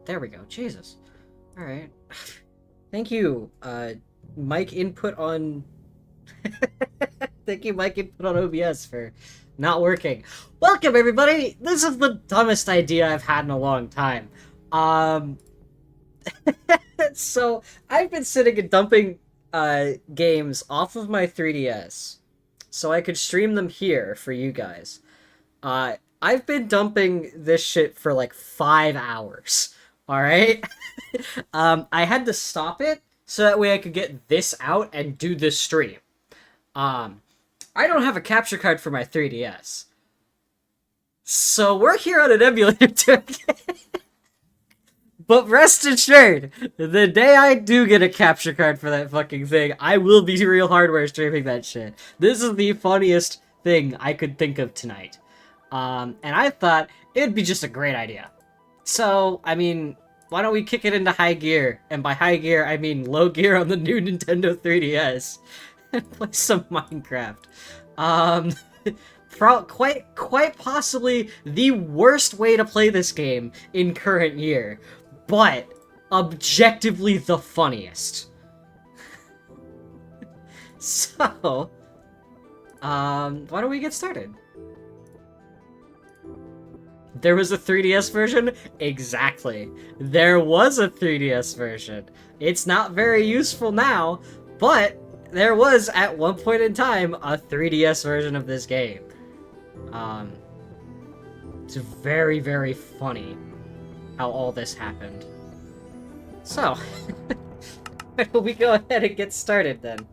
There we go. Jesus. All right. Thank you, Mike input on. Thank you, Mike input on OBS for not working. Welcome, everybody. This is the dumbest idea I've had in a long time. Um, so I've been sitting and dumping games off of my 3DS, so I could stream them here for you guys. I've been dumping this shit for like 5 hours. All right. I had to stop it so that way I could get this out and do this stream. Um, I don't have a capture card for my 3DS, so we're here on an emulator doing it. But rest assured, the day I do get a capture card for that fucking thing, I will be real hardware streaming that shit. This is the funniest thing I could think of tonight. And I thought it'd be just a great idea. So, I mean, why don't we kick it into high gear? And by high gear, I mean low gear on the new Nintendo 3DS. And play some Minecraft. Um, quite possibly the worst way to play this game in current year. But objectively the funniest. So, why don't we get started? There was a 3DS version? Exactly. There was a 3DS version. It's not very useful now, but there was, at one point in time, a 3DS version of this game. It's very, very funny how all this happened. So, why don't we go ahead and get started then?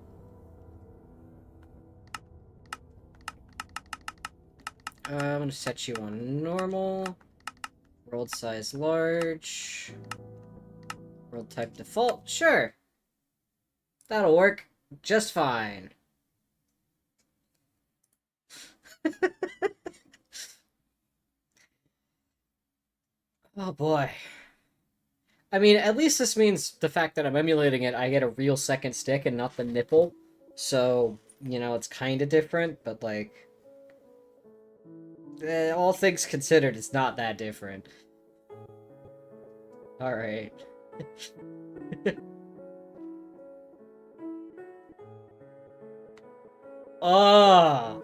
I'm gonna set you on normal, world size large, world type default, sure. That'll work just fine. Oh boy. I mean, at least this means the fact that I'm emulating it, I get a real second stick and not the nipple. So, you know, it's kind of different, but like... all things considered, it's not that different. Alright. Oh!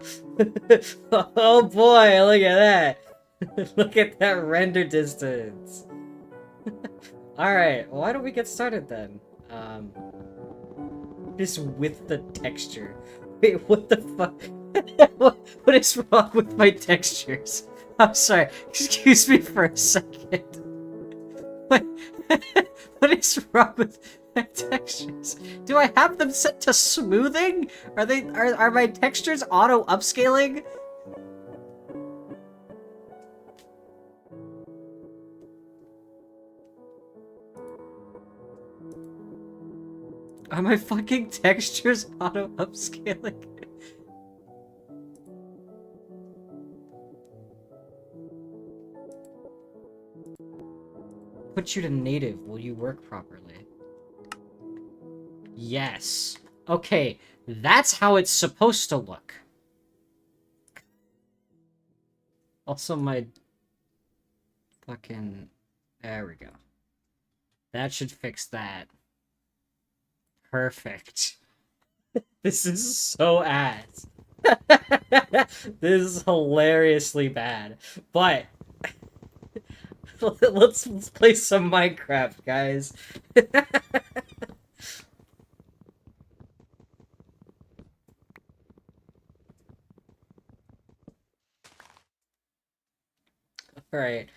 Oh boy, look at that! Look at that render distance! Alright, why don't we get started then? Just with the texture. Wait, what the fuck? What is wrong with my textures? I'm sorry, excuse me for a second. What, what is wrong with my textures? Do I have them set to smoothing? Are my textures auto upscaling? Are my fucking textures auto upscaling? Put you to native. Will you work properly? Yes. Okay, that's how it's supposed to look. Also, my fucking... There we go. That should fix that. Perfect. This is so ass. This is hilariously bad. But... let's play some Minecraft, guys. Alright.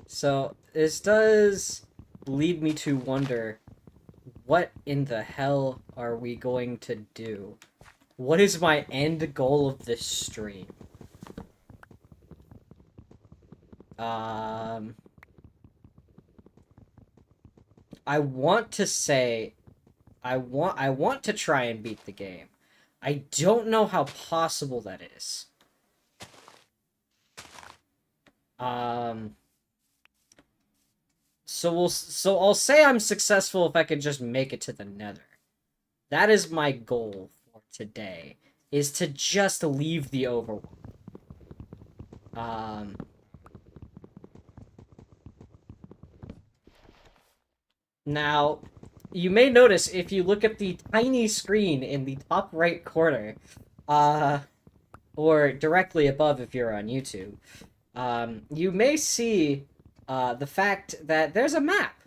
So, this does lead me to wonder, what in the hell are we going to do? What is my end goal of this stream? Um, I want to say I want to try and beat the game. I don't know how possible that is. Um, so I'll say I'm successful if I can just make it to the Nether. That is my goal for today, is to just leave the overworld. Um, Now, you may notice if you look at the tiny screen in the top right corner, uh, or directly above if you're on YouTube, you may see the fact that there's a map,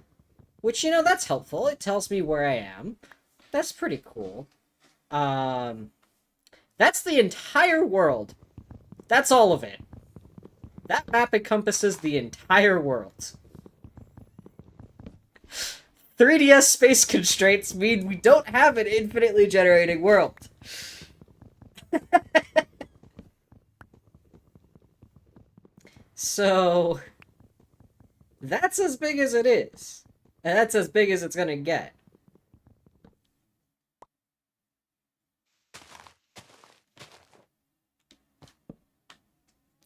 which, that's helpful. It tells me where I am. That's pretty cool. Um, that's the entire world. That's all of it. That map encompasses the entire world. 3DS space constraints mean we don't have an infinitely generating world. So, that's as big as it is. And that's as big as it's gonna get.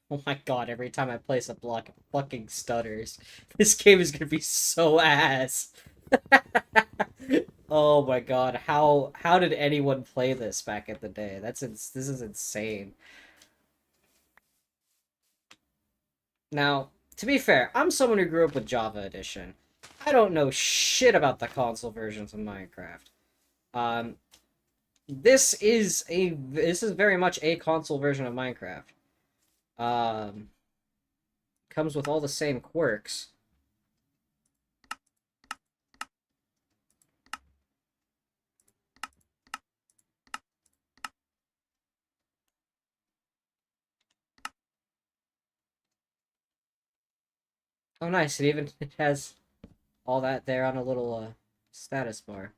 Oh my god, every time I place a block, it fucking stutters. This game is gonna be so ass. Oh my god, how did anyone play this back in the day? This is insane. Now, to be fair, I'm someone who grew up with Java Edition. I don't know shit about the console versions of Minecraft. Um, this is very much a console version of Minecraft. Um, Comes with all the same quirks. Oh, nice! It has all that there on a little status bar.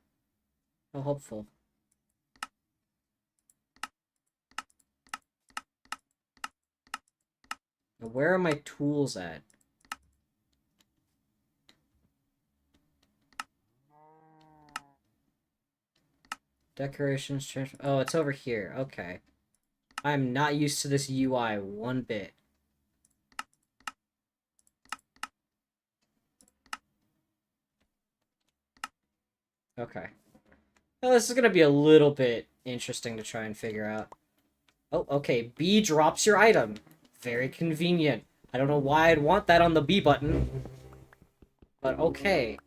How hopeful. Now, where are my tools at? Decorations. Oh, it's over here. Okay. I'm not used to this UI one bit. Okay. Well, this is gonna be a little bit interesting to try and figure out. Oh, okay. B drops your item. Very convenient. I don't know why I'd want that on the B button. But okay.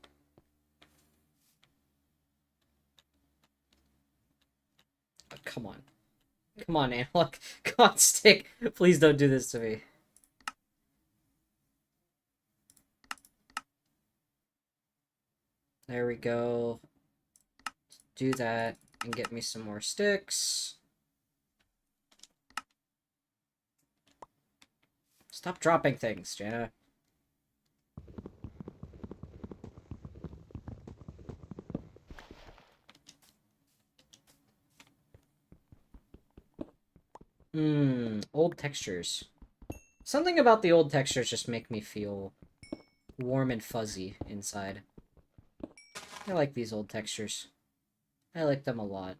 Oh, come on. Come on, Analog. God, stick. Please don't do this to me. There we go. Do that and get me some more sticks. Stop dropping things, Jana. Old textures. Something about the old textures just make me feel warm and fuzzy inside. I like these old textures. I like them a lot.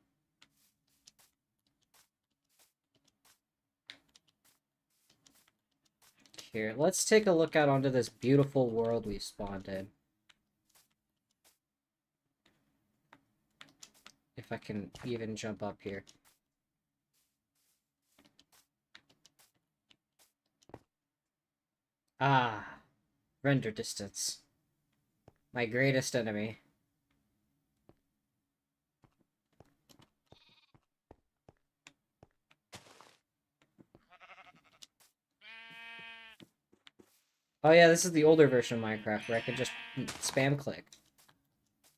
Here, let's take a look out onto this beautiful world we've spawned in. If I can even jump up here. Ah, render distance. My greatest enemy. Oh yeah, this is the older version of Minecraft where I could just spam click.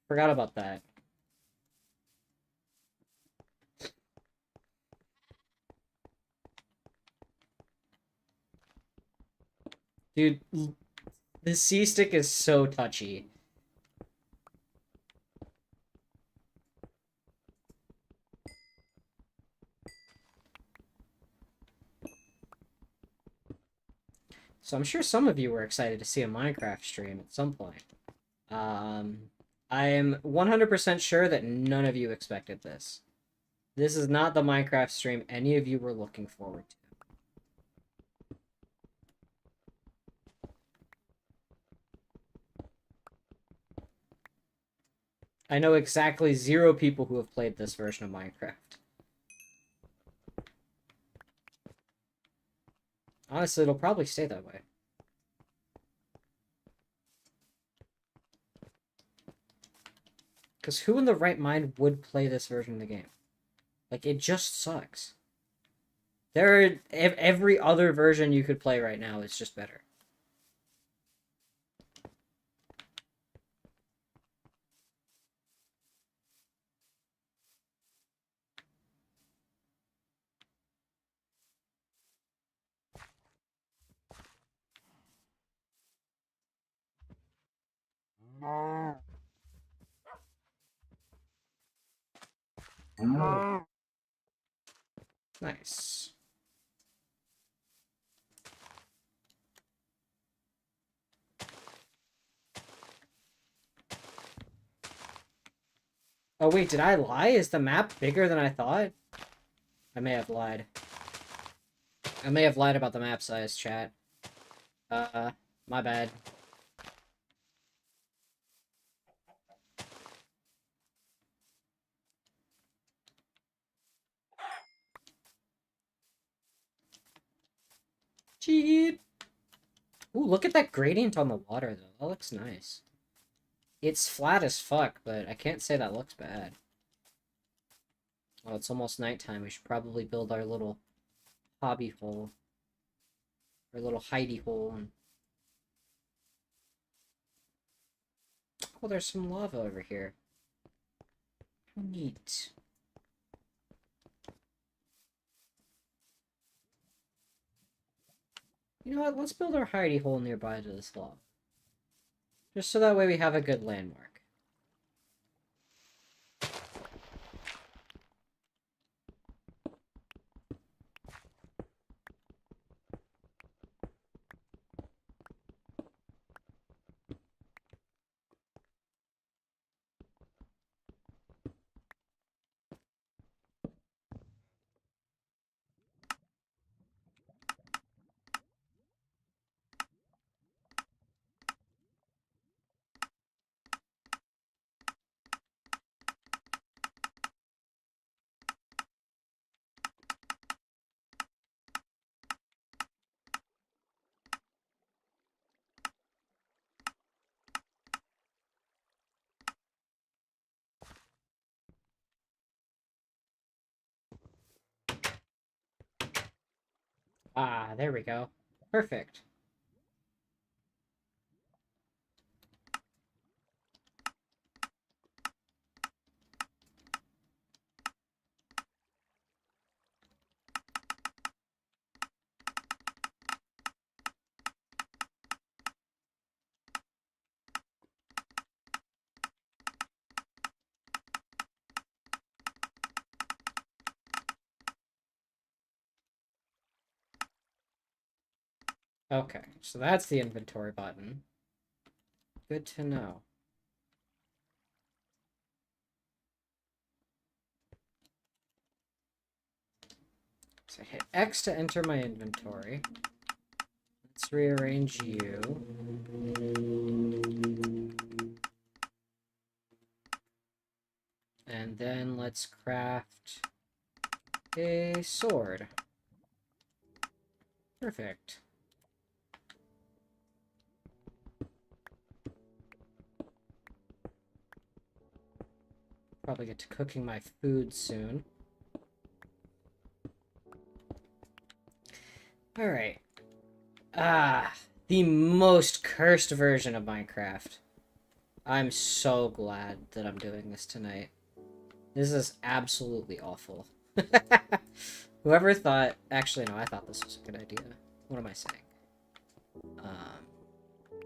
Forgot about that. Dude, the C-stick is so touchy. So I'm sure some of you were excited to see a Minecraft stream at some point. I am 100% sure that none of you expected this. This is not the Minecraft stream any of you were looking forward to. I know exactly 0 people who have played this version of Minecraft. Honestly, it'll probably stay that way. Because who in the right mind would play this version of the game? Like, it just sucks. Every other version you could play right now is just better. Nice. Oh wait, did I lie? Is the map bigger than I thought? I may have lied. I may have lied about the map size, chat. My bad. Cheap. Ooh, look at that gradient on the water, though. That looks nice. It's flat as fuck, but I can't say that looks bad. Oh, it's almost nighttime. We should probably build our little hobby hole. Our little hidey hole. Oh, there's some lava over here. How neat. You know what? Let's build our hidey hole nearby to this lava. Just so that way we have a good landmark. Ah, there we go. Perfect. Okay, so that's the inventory button. Good to know. So I hit X to enter my inventory. Let's rearrange you. And then let's craft a sword. Perfect. Probably get to cooking my food soon. Alright. Ah, the most cursed version of Minecraft. I'm so glad that I'm doing this tonight. This is absolutely awful. Whoever thought... Actually, no, I thought this was a good idea. What am I saying?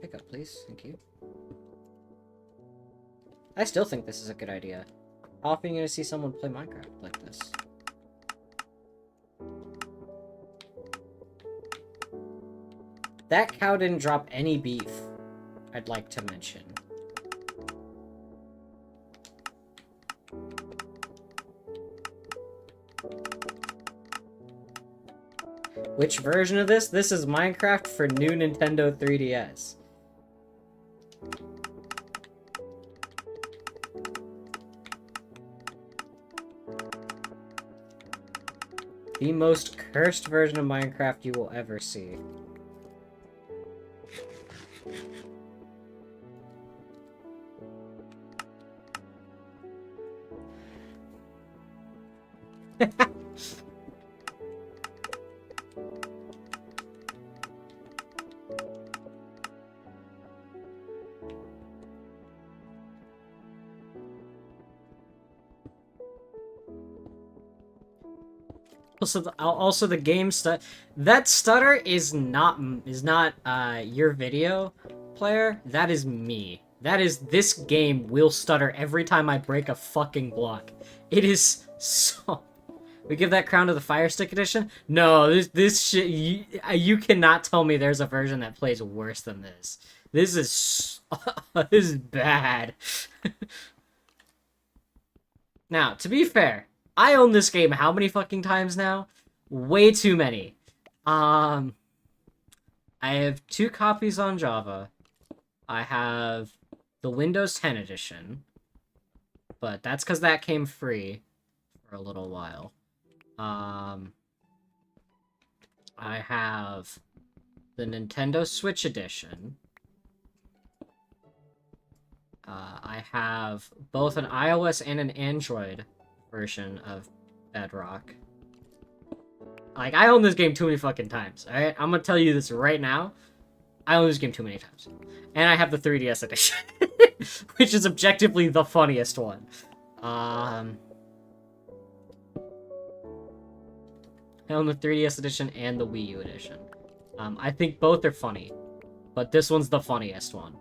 Pick up, please. Thank you. I still think this is a good idea. How often are you going to see someone play Minecraft like this? That cow didn't drop any beef, I'd like to mention. Which version of this? This is Minecraft for new Nintendo 3DS. The most cursed version of Minecraft you will ever see. Also the game that stutter is not your video player. That is me. That is, this game will stutter every time I break a fucking block. It is so. We give that crown to the Fire Stick edition? No, this shit. You cannot tell me there's a version that plays worse than this. This is this is bad. Now, to be fair, I own this game how many fucking times now? Way too many. I have 2 copies on Java. I have the Windows 10 edition, but that's because that came free for a little while. I have the Nintendo Switch edition. I have both an iOS and an Android version of Bedrock. Like, I own this game too many fucking times, alright? I'm gonna tell you this right now. I own this game too many times. And I have the 3DS edition, which is objectively the funniest one. I own the 3DS edition and the Wii U edition. I think both are funny, but this one's the funniest one.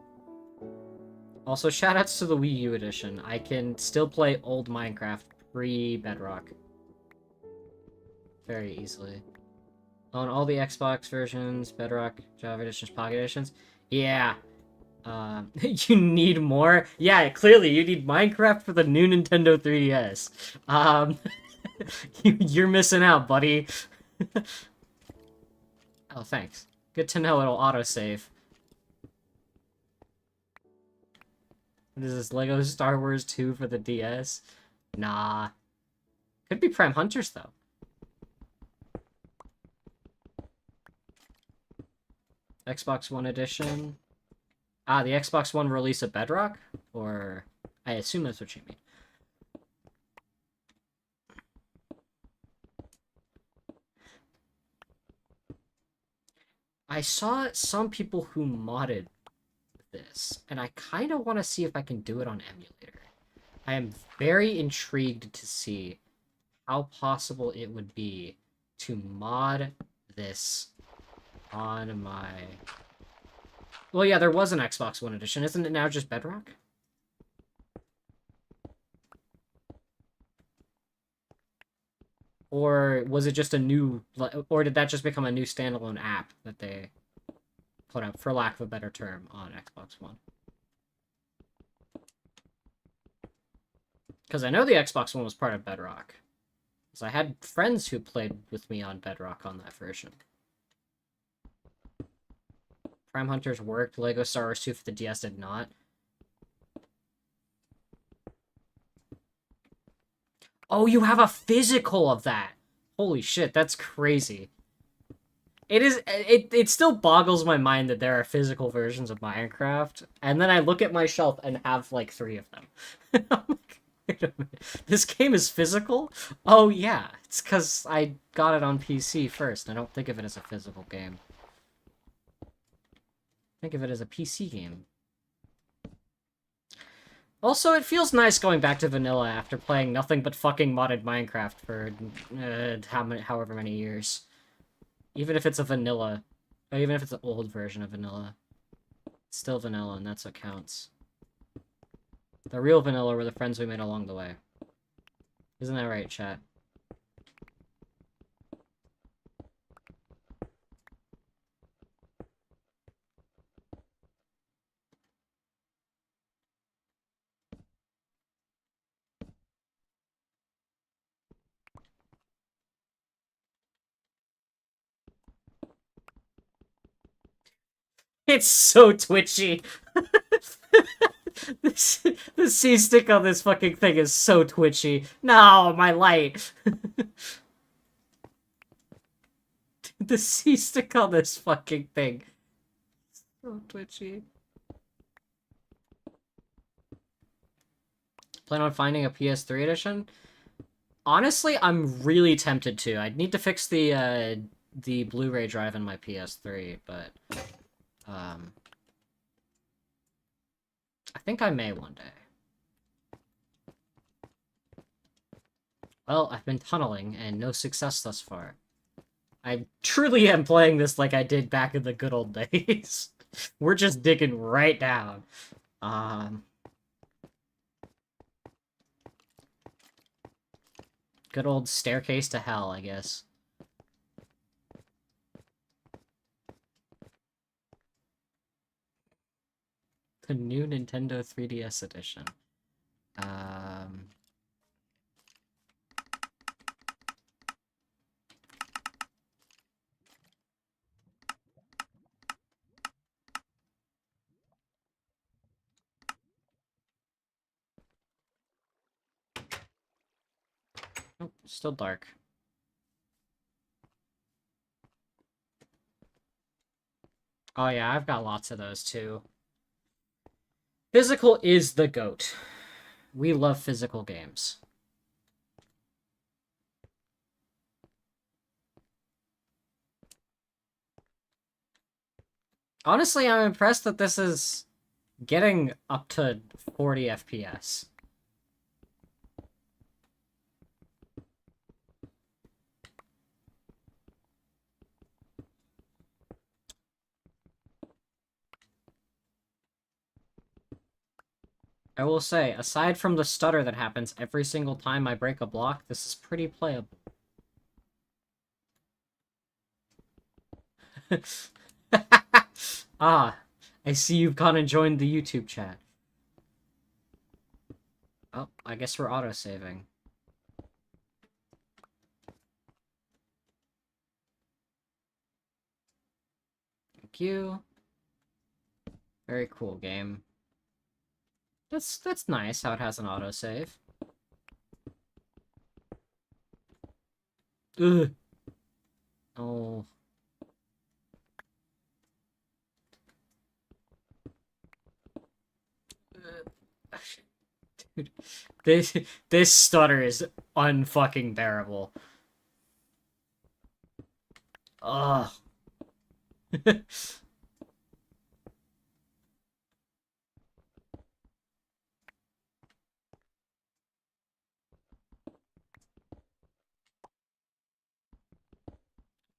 Also, shoutouts to the Wii U edition. I can still play old Minecraft pre-Bedrock very easily. On all the Xbox versions, Bedrock, Java editions, Pocket editions. Yeah. You need more? Yeah, clearly you need Minecraft for the new Nintendo 3DS. You're missing out, buddy. Oh, thanks. Good to know it'll autosave. What is this, Lego Star Wars 2 for the DS? Nah. Could be Prime Hunters, though. Xbox One edition. Ah, the Xbox One release of Bedrock? Or... I assume that's what you mean. I saw some people who modded this, and I kind of want to see if I can do it on emulator. I am very intrigued to see how possible it would be to mod this on my... Well, yeah, there was an Xbox One edition. Isn't it now just Bedrock? Or was it just a new... Or did that just become a new standalone app that they put up, for lack of a better term, on Xbox One? Because I know the Xbox One was part of Bedrock. Because I had friends who played with me on Bedrock on that version. Prime Hunters worked, Lego Star Wars 2 for the DS did not. Oh, you have a physical of that! Holy shit, that's crazy. It still boggles my mind that there are physical versions of Minecraft, and then I look at my shelf and have, like, 3 of them. I'm like, wait a minute, this game is physical? Oh, yeah, it's because I got it on PC first. I don't think of it as a physical game. Think of it as a PC game. Also, it feels nice going back to vanilla after playing nothing but fucking modded Minecraft for however many years. Even if it's a vanilla, or even if it's an old version of vanilla. It's still vanilla, and that's what counts. The real vanilla were the friends we made along the way. Isn't that right, chat? It's so twitchy. The C stick on this fucking thing is so twitchy. No, my light. The C stick on this fucking thing. So twitchy. Plan on finding a PS3 edition? Honestly, I'm really tempted to. I'd need to fix the Blu-ray drive in my PS3, but I think I may one day. Well, I've been tunneling and no success thus far. I truly am playing this like I did back in the good old days. We're just digging right down. Good old staircase to hell, I guess. The new Nintendo 3DS edition. Oh, still dark. Oh yeah, I've got lots of those too. Physical is the GOAT. We love physical games. Honestly, I'm impressed that this is getting up to 40 FPS. I will say, aside from the stutter that happens every single time I break a block, this is pretty playable. Ah, I see you've gone and joined the YouTube chat. Oh, I guess we're auto-saving. Thank you. Very cool game. That's nice how it has an autosave. Ugh. Oh. Dude, this stutter is unfucking bearable. Ugh.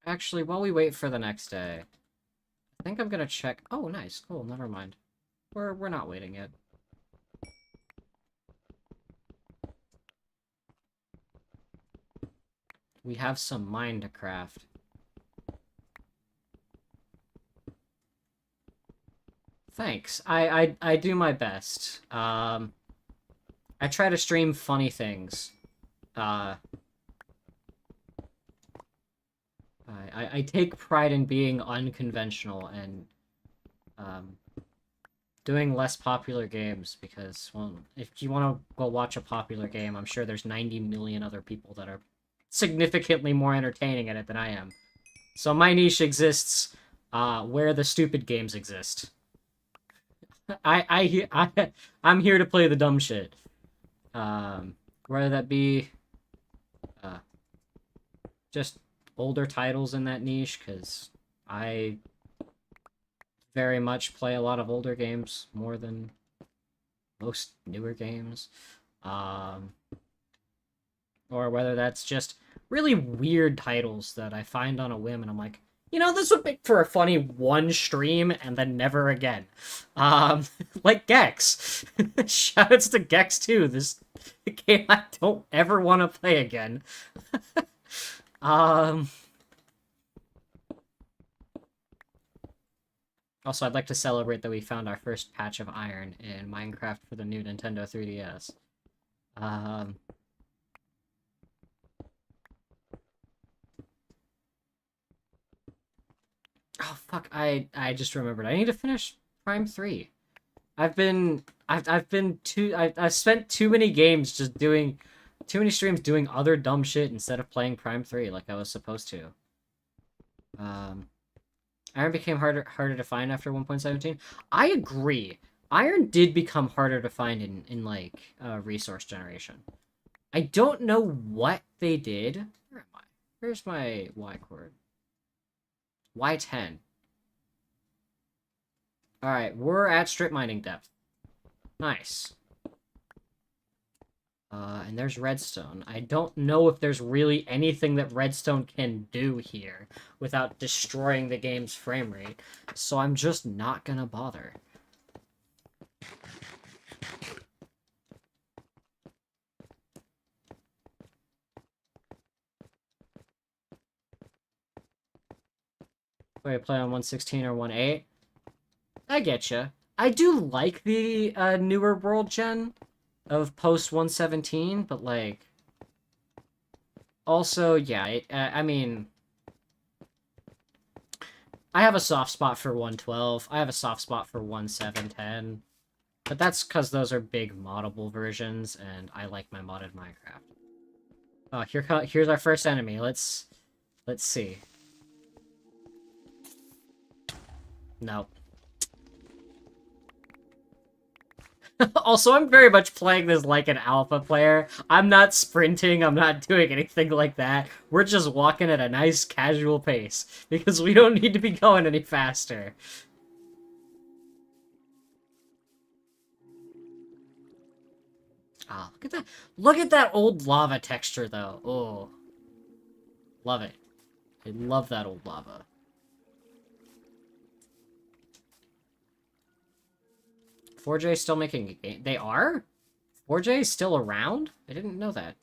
Actually, while we wait for the next day, I think I'm gonna check. Oh, nice, cool. Never mind. We're not waiting yet. We have some Minecraft. Thanks. I do my best. I try to stream funny things. I take pride in being unconventional and doing less popular games because, well, if you want to go watch a popular game, I'm sure there's 90 million other people that are significantly more entertaining at it than I am. So my niche exists where the stupid games exist. I'm here to play the dumb shit. Whether that be just older titles in that niche, because I very much play a lot of older games more than most newer games. Or whether that's just really weird titles that I find on a whim and I'm like, you know, this would make for a funny one stream and then never again. Like Gex. Shoutouts to Gex too. This game I don't ever want to play again. Also, I'd like to celebrate that we found our first patch of iron in Minecraft for the new Nintendo 3DS. Oh fuck! I just remembered. I need to finish Prime 3. I've spent too many games just doing too many streams doing other dumb shit instead of playing Prime 3 like I was supposed to. Um, Iron became harder to find after 1.17. I agree. Iron did become harder to find in like resource generation. I don't know what they did. Where am I? Where's my Y cord? Y10. Alright, we're at strip mining depth. Nice. And there's redstone. I don't know if there's really anything that redstone can do here without destroying the game's frame rate, so I'm just not gonna bother. Wait, play on 116 or 1.8? I get you. I do like the newer world gen of post 117, but like, also, yeah, I mean, I have a soft spot for 112. I have a soft spot for 1710. But that's because those are big moddable versions, and I like my modded Minecraft. Oh, here's our first enemy. Let's see. Nope. Also, I'm very much playing this like an alpha player. I'm not sprinting, I'm not doing anything like that. We're just walking at a nice casual pace, because we don't need to be going any faster. Ah, look at that. Look at that old lava texture, though. Oh. Love it. I love that old lava. 4J is still making a game. They are? 4J is still around? I didn't know that.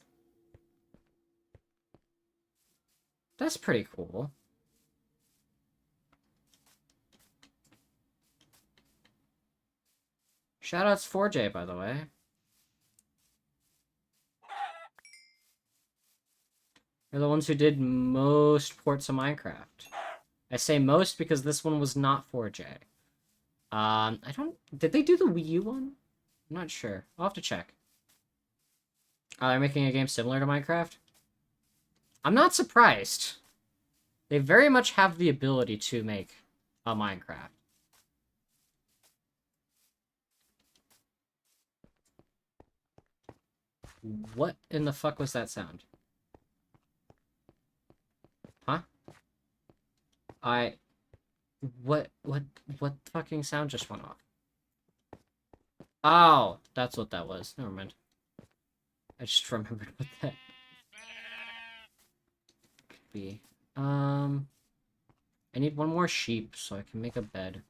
That's pretty cool. Shoutouts 4J, by the way. They're the ones who did most ports of Minecraft. I say most because this one was not 4J. I don't... Did they do the Wii U one? I'm not sure. I'll have to check. They're making a game similar to Minecraft? I'm not surprised. They very much have the ability to make a Minecraft. What in the fuck was that sound? Huh? What fucking sound just went off? Oh, that's what that was. Never mind. I just remembered what that could be. I need one more sheep so I can make a bed.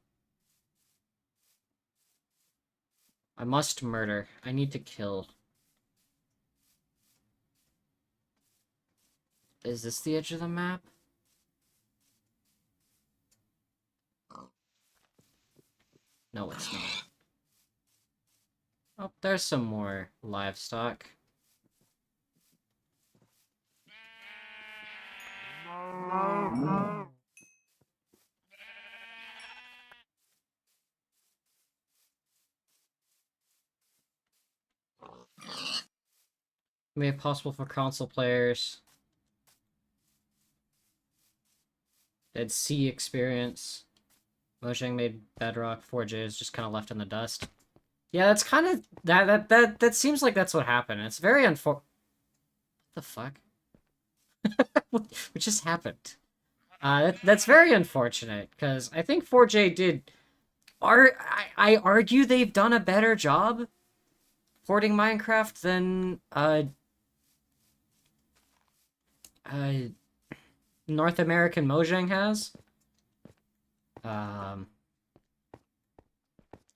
I must murder. I need to kill. Is this the edge of the map? No, it's not. Oh, there's some more livestock. Made possible for console players. Dead Sea experience. Mojang made Bedrock. 4J is just kind of left in the dust. Yeah, that's kind of that seems like that's what happened. It's very what the fuck? What just happened? That's very unfortunate because I think 4J did. I argue they've done a better job porting Minecraft than North American Mojang has.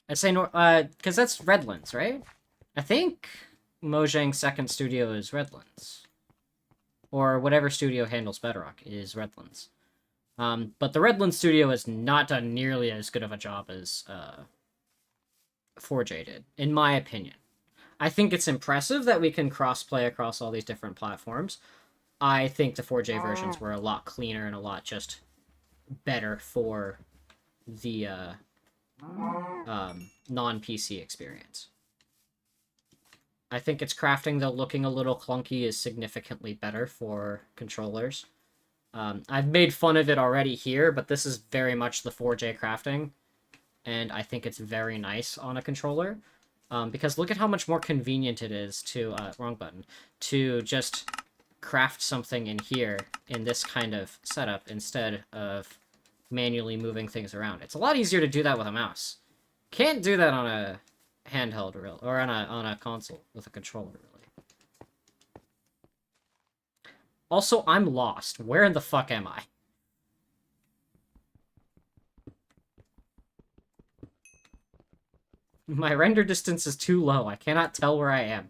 I'd say because that's Redlands, right? I think Mojang's second studio is Redlands, or whatever studio handles Bedrock is Redlands. But the Redlands studio has not done nearly as good of a job as 4J did, in my opinion. I think it's impressive that we can cross-play across all these different platforms. I think the 4J versions were a lot cleaner and a lot just better for the non-PC experience. I think its crafting, though looking a little clunky, is significantly better for controllers. I've made fun of it already here, but this is very much the 4J crafting, and I think it's very nice on a controller. Because look at how much more convenient it is to, wrong button, to just craft something in here in this kind of setup instead of manually moving things around. It's a lot easier to do that with a mouse. Can't do that on a handheld, or on a console with a controller, really. Also, I'm lost. Where in the fuck am I? My render distance is too low. I cannot tell where I am.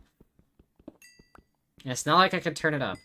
And it's not like I can turn it up.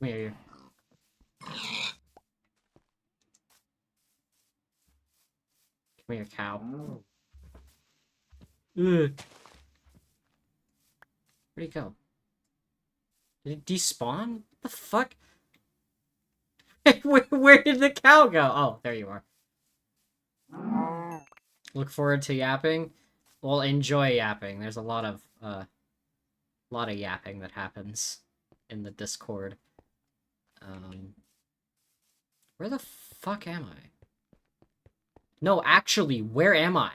Come here, come here, cow. Ugh. Where'd he go? Did it despawn? The fuck? Where did the cow go? Oh, there you are. Look forward to yapping. Well, enjoy yapping. There's a lot of yapping that happens in the Discord. Where the fuck am I? No, actually, where am I?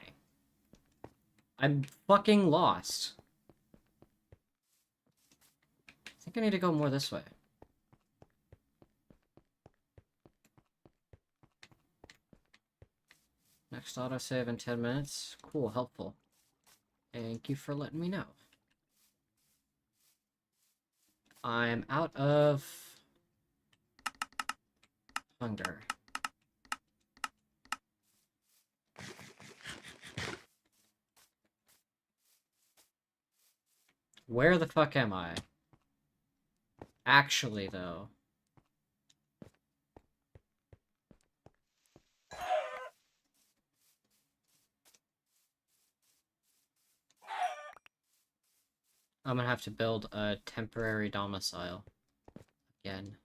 I'm fucking lost. I think I need to go more this way. Next autosave in 10 minutes. Cool, helpful. Thank you for letting me know. I'm out of hunger. Where the fuck am I? Actually, though. I'm gonna have to build a temporary domicile. Again.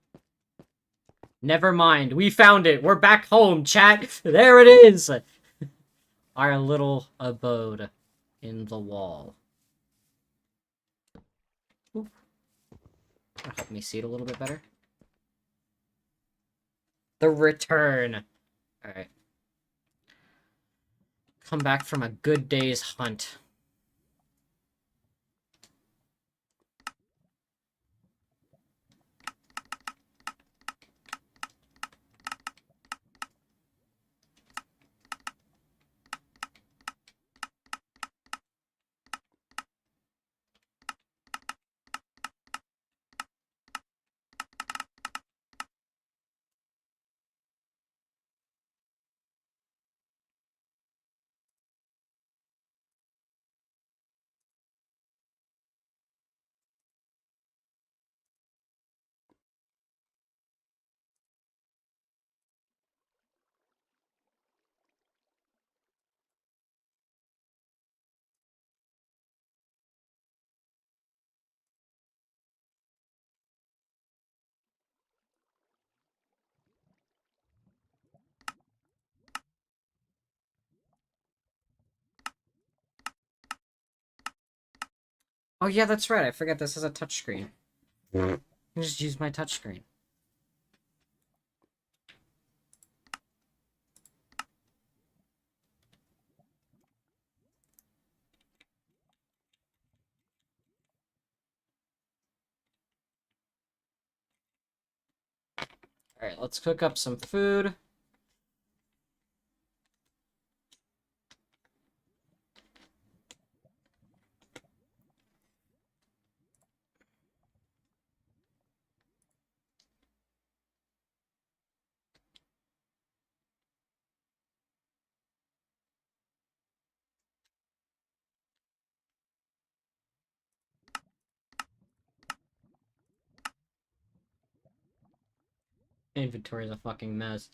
Never mind, we found it! We're back home, chat! There it is! Our little abode in the wall. Ooh. That'll help me see it a little bit better. The return! Alright. Come back from a good day's hunt. Oh yeah, that's right, I forget this is a touchscreen. I just use my touchscreen. Alright, let's cook up some food. Inventory's a fucking mess.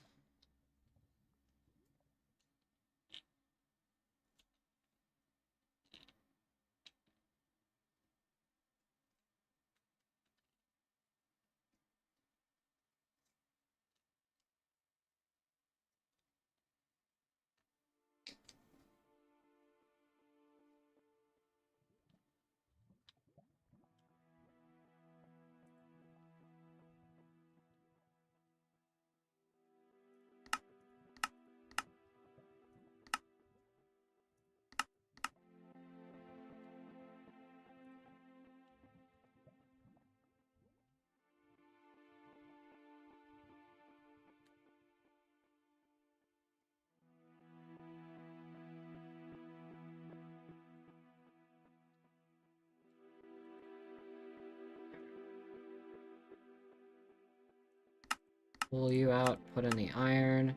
Pull you out, put in the iron.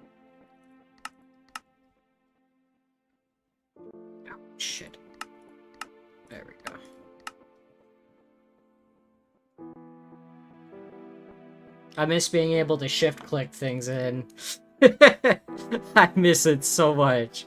Oh, shit. There we go. I miss being able to shift-click things in. I miss it so much.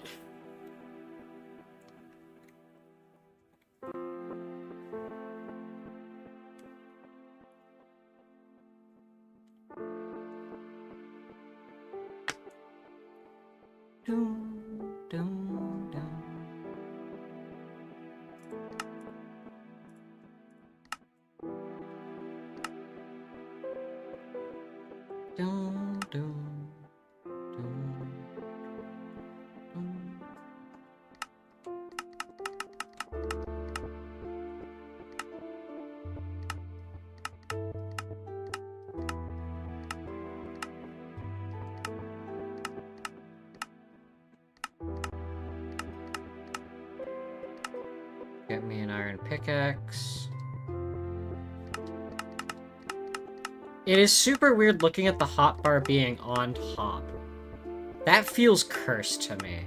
Dum, dum, dum. Dum, dum, dum, dum. Get me an iron pickaxe. It is super weird looking at the hotbar being on top. That feels cursed to me.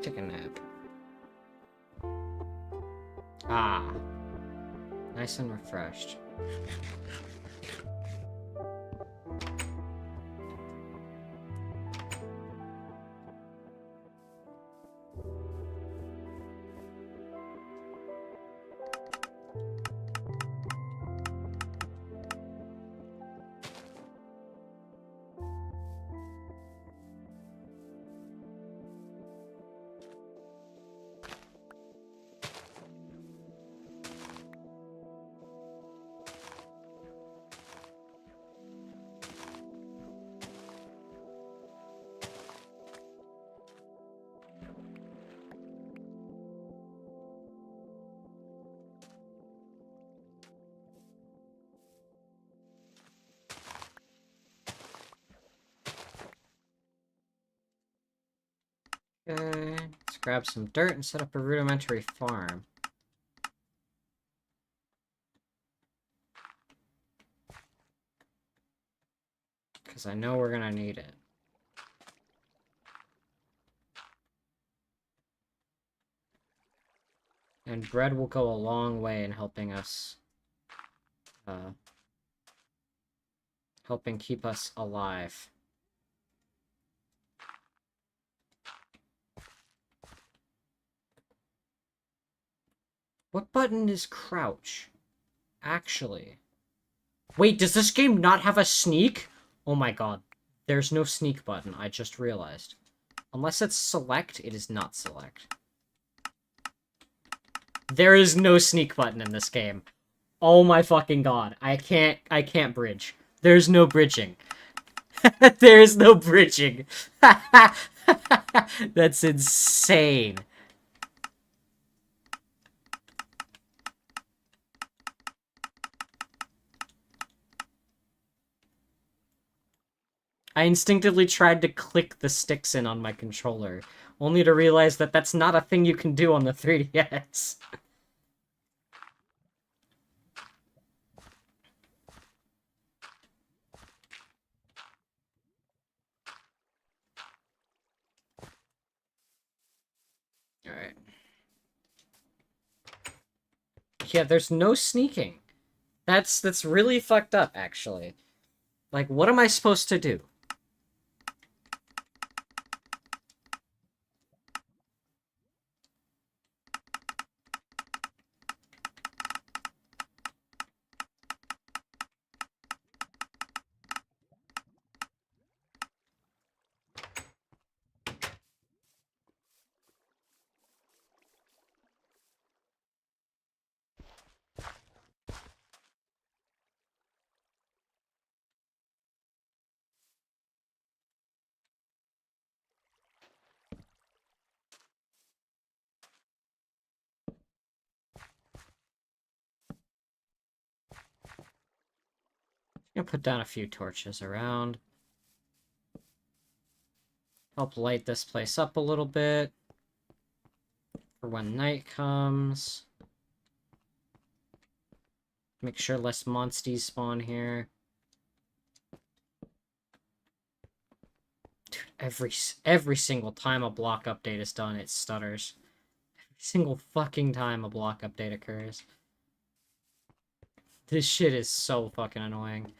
Take a nap. Ah. Nice and refreshed. Okay, let's grab some dirt and set up a rudimentary farm. Because I know we're gonna need it. And bread will go a long way in helping us, helping keep us alive. What button is crouch? Actually. Wait, does this game not have a sneak? Oh my god. There's no sneak button, I just realized. Unless it's select, it is not select. There is no sneak button in this game. Oh my fucking god. I can't bridge. There's no bridging. There's no bridging. That's insane. I instinctively tried to click the sticks in on my controller, only to realize that that's not a thing you can do on the 3DS. Alright. Yeah, there's no sneaking. That's really fucked up, actually. Like, what am I supposed to do? I'm gonna put down a few torches around. Help light this place up a little bit for when night comes. Make sure less monsties spawn here. Dude, every single time a block update is done, it stutters. Every single fucking time a block update occurs. This shit is so fucking annoying.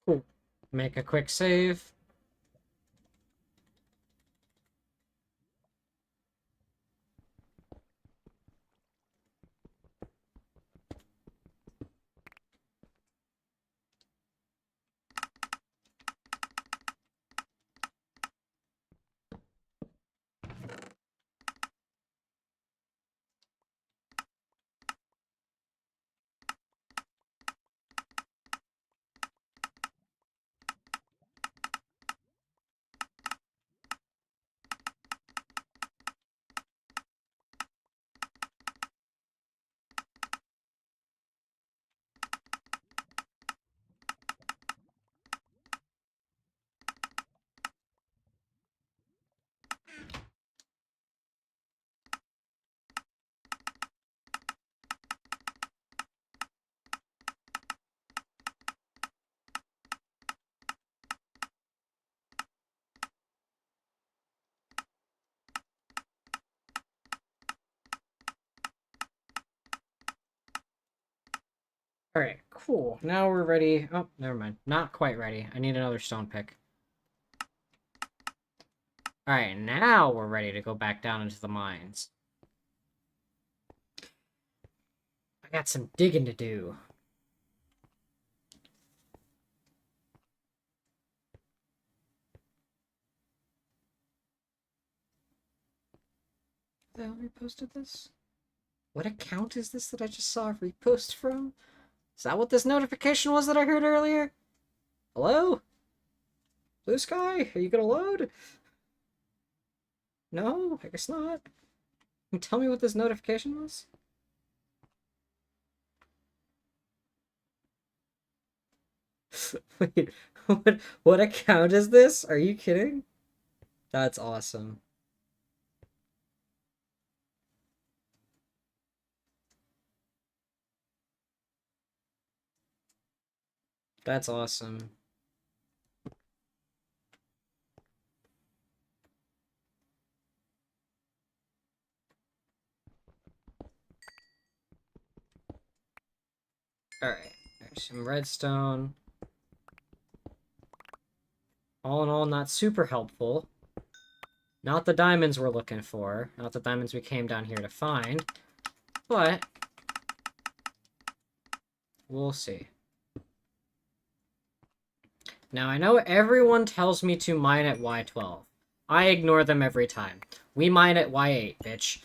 Cool. Make a quick save. Alright, cool. Now we're ready. Oh, never mind. Not quite ready. I need another stone pick. Alright, now we're ready to go back down into the mines. I got some digging to do. Who the hell reposted this? What account is this that I just saw a repost from? Is that what this notification was that I heard earlier? Hello? Blue Sky? Are you gonna load? No? I guess not. Can you tell me what this notification was? Wait, what account is this? Are you kidding? That's awesome. That's awesome. Alright, there's some redstone. All in all, not super helpful. Not the diamonds we're looking for. Not the diamonds we came down here to find. But we'll see. Now, I know everyone tells me to mine at Y12. I ignore them every time. We mine at Y8, bitch.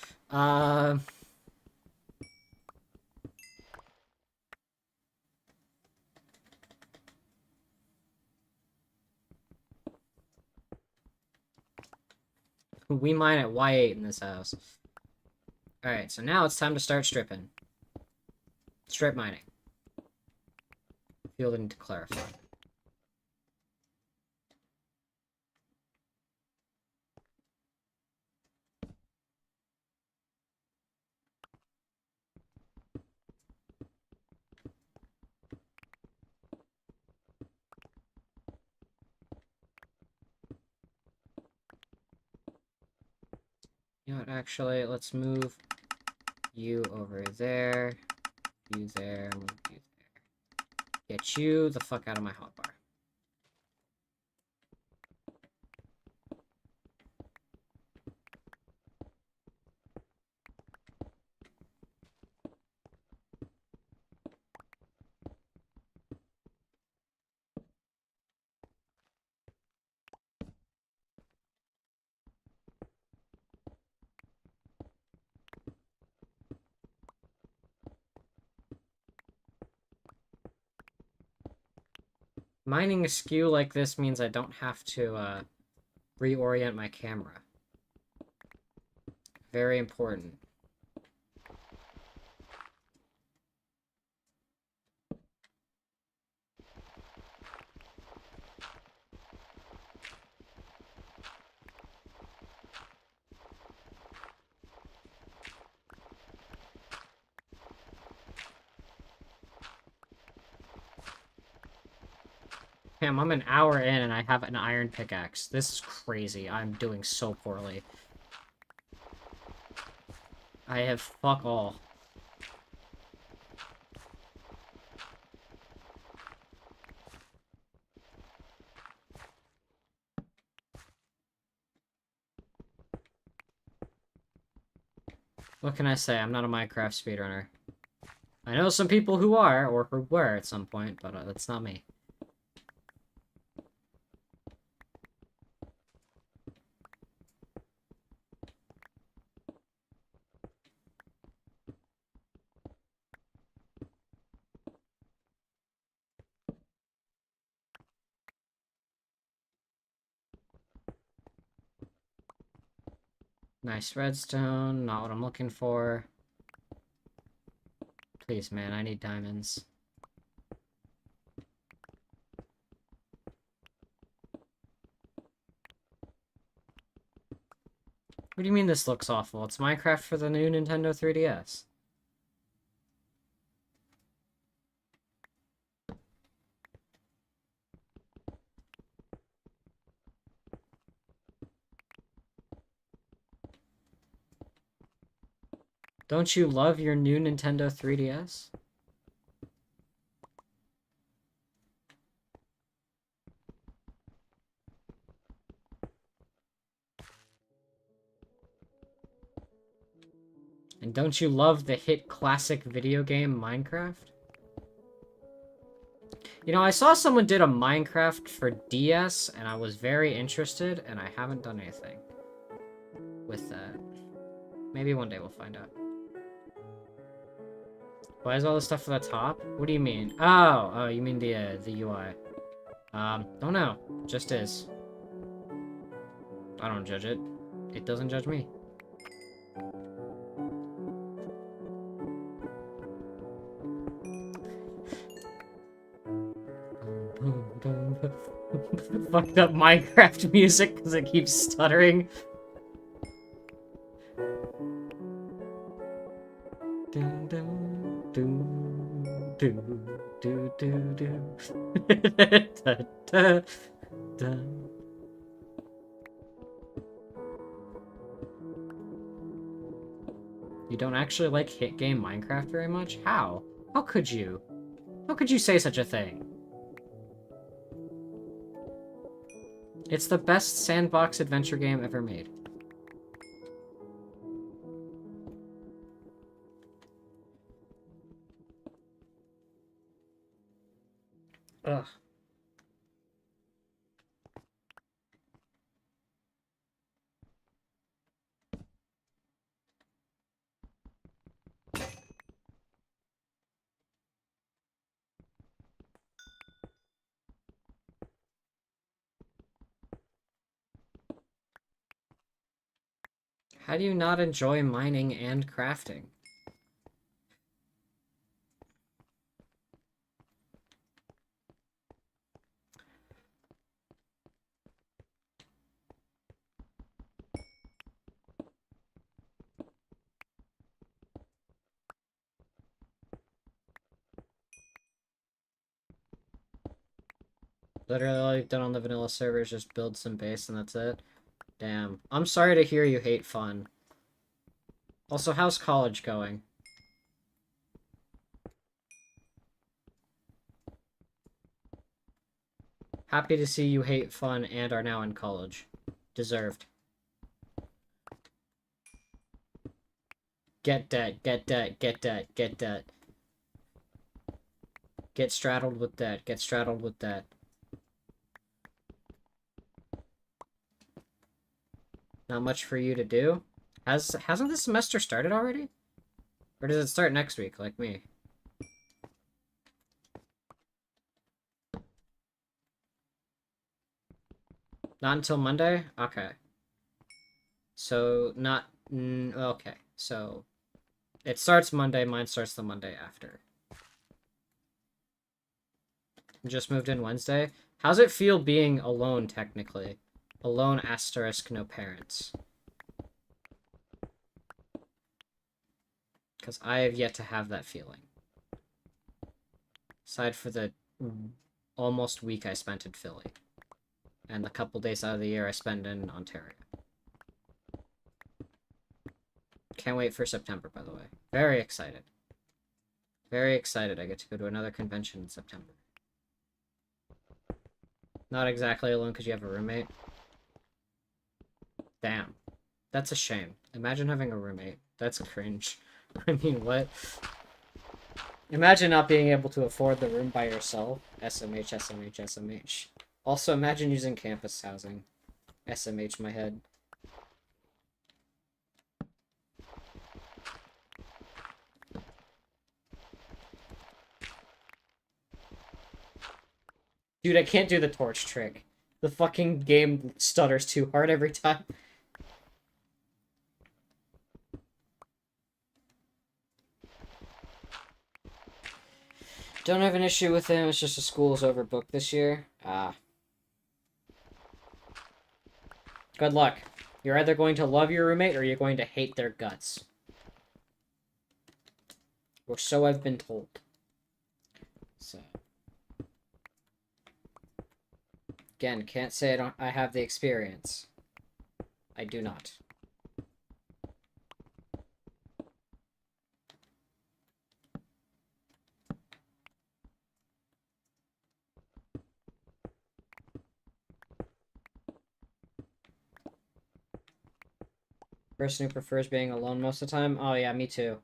We mine at Y8 in this house. Alright, so now it's time to start stripping. Strip mining. Feel the need to clarify. You know what, actually, let's move you over there. You there, move you there. Get you the fuck out of my hotbar. Mining askew like this means I don't have to, reorient my camera. Very important. Damn, I'm an hour in and I have an iron pickaxe. This is crazy. I'm doing so poorly. I have fuck all. What can I say? I'm not a Minecraft speedrunner. I know some people who are, or who were at some point, but that's not me. Nice redstone, not what I'm looking for. Please, man, I need diamonds. What do you mean this looks awful? It's Minecraft for the new Nintendo 3DS. Don't you love your new Nintendo 3DS? And don't you love the hit classic video game Minecraft? You know, I saw someone did a Minecraft for DS, and I was very interested, and I haven't done anything with that. Maybe one day we'll find out. Why is all this stuff at the top? What do you mean? Oh, you mean the UI. Don't know. Just is. I don't judge it. It doesn't judge me. Fucked up Minecraft music because it keeps stuttering. Dun, dun, dun, dun, dun, dun, dun. Da, da, da. You don't actually like hit game Minecraft very much? How? How could you? How could you say such a thing? It's the best sandbox adventure game ever made. Ugh. How do you not enjoy mining and crafting? Literally all you've done on the vanilla server is just build some base and that's it? Damn. I'm sorry to hear you hate fun. Also, how's college going? Happy to see you hate fun and are now in college. Deserved. Get debt, get debt, get debt, get debt. Get straddled with debt, get straddled with debt. Not much for you to do? Hasn't the semester started already? Or does it start next week, like me? Not until Monday? Okay. So, not... okay. So, it starts Monday, mine starts the Monday after. Just moved in Wednesday. How's it feel being alone, technically? Alone asterisk no parents. Because I have yet to have that feeling. Aside for the almost week I spent in Philly. And the couple days out of the year I spend in Ontario. Can't wait for September, by the way. Very excited. Very excited I get to go to another convention in September. Not exactly alone because you have a roommate. Damn. That's a shame. Imagine having a roommate. That's cringe. I mean, what? Imagine not being able to afford the room by yourself. SMH, SMH, SMH. Also, imagine using campus housing. SMH my head. Dude, I can't do the torch trick. The fucking game stutters too hard every time. Don't have an issue with him, it's just the school is overbooked this year. Ah. Good luck. You're either going to love your roommate or you're going to hate their guts. Or so I've been told. So. Again, can't say I have the experience. I do not. Person who prefers being alone most of the time? Oh yeah, me too.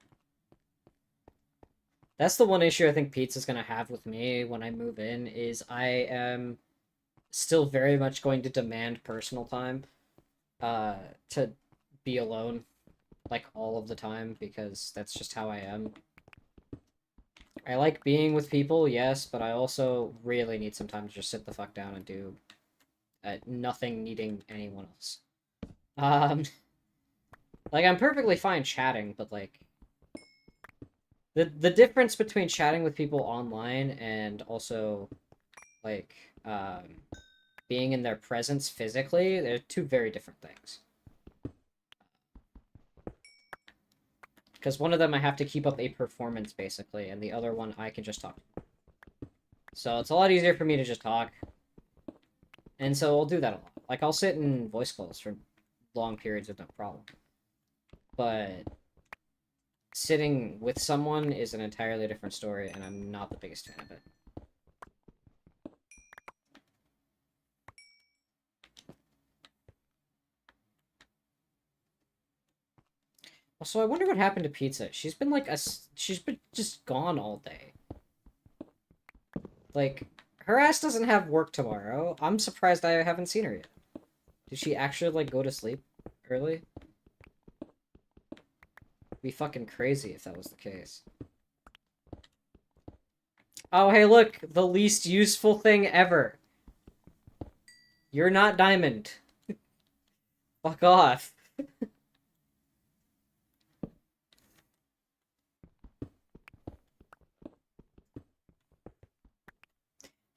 That's the one issue I think Pete's is going to have with me when I move in, is I am still very much going to demand personal time to be alone, like, all of the time, because that's just how I am. I like being with people, yes, but I also really need some time to just sit the fuck down and do nothing needing anyone else. Like, I'm perfectly fine chatting, but, like, the difference between chatting with people online and also, like, being in their presence physically, they're two very different things. Because one of them I have to keep up a performance, basically, and the other one I can just talk. So it's a lot easier for me to just talk. And so I'll do that a lot. Like, I'll sit in voice calls for long periods with no problem. But sitting with someone is an entirely different story, and I'm not the biggest fan of it. Also, I wonder what happened to Pizza. She's been like she's been just gone all day. Like, her ass doesn't have work tomorrow. I'm surprised I haven't seen her yet. Did she actually, like, go to sleep early? It'd be fucking crazy if that was the case. Oh, hey, look! The least useful thing ever. You're not Diamond. Fuck off.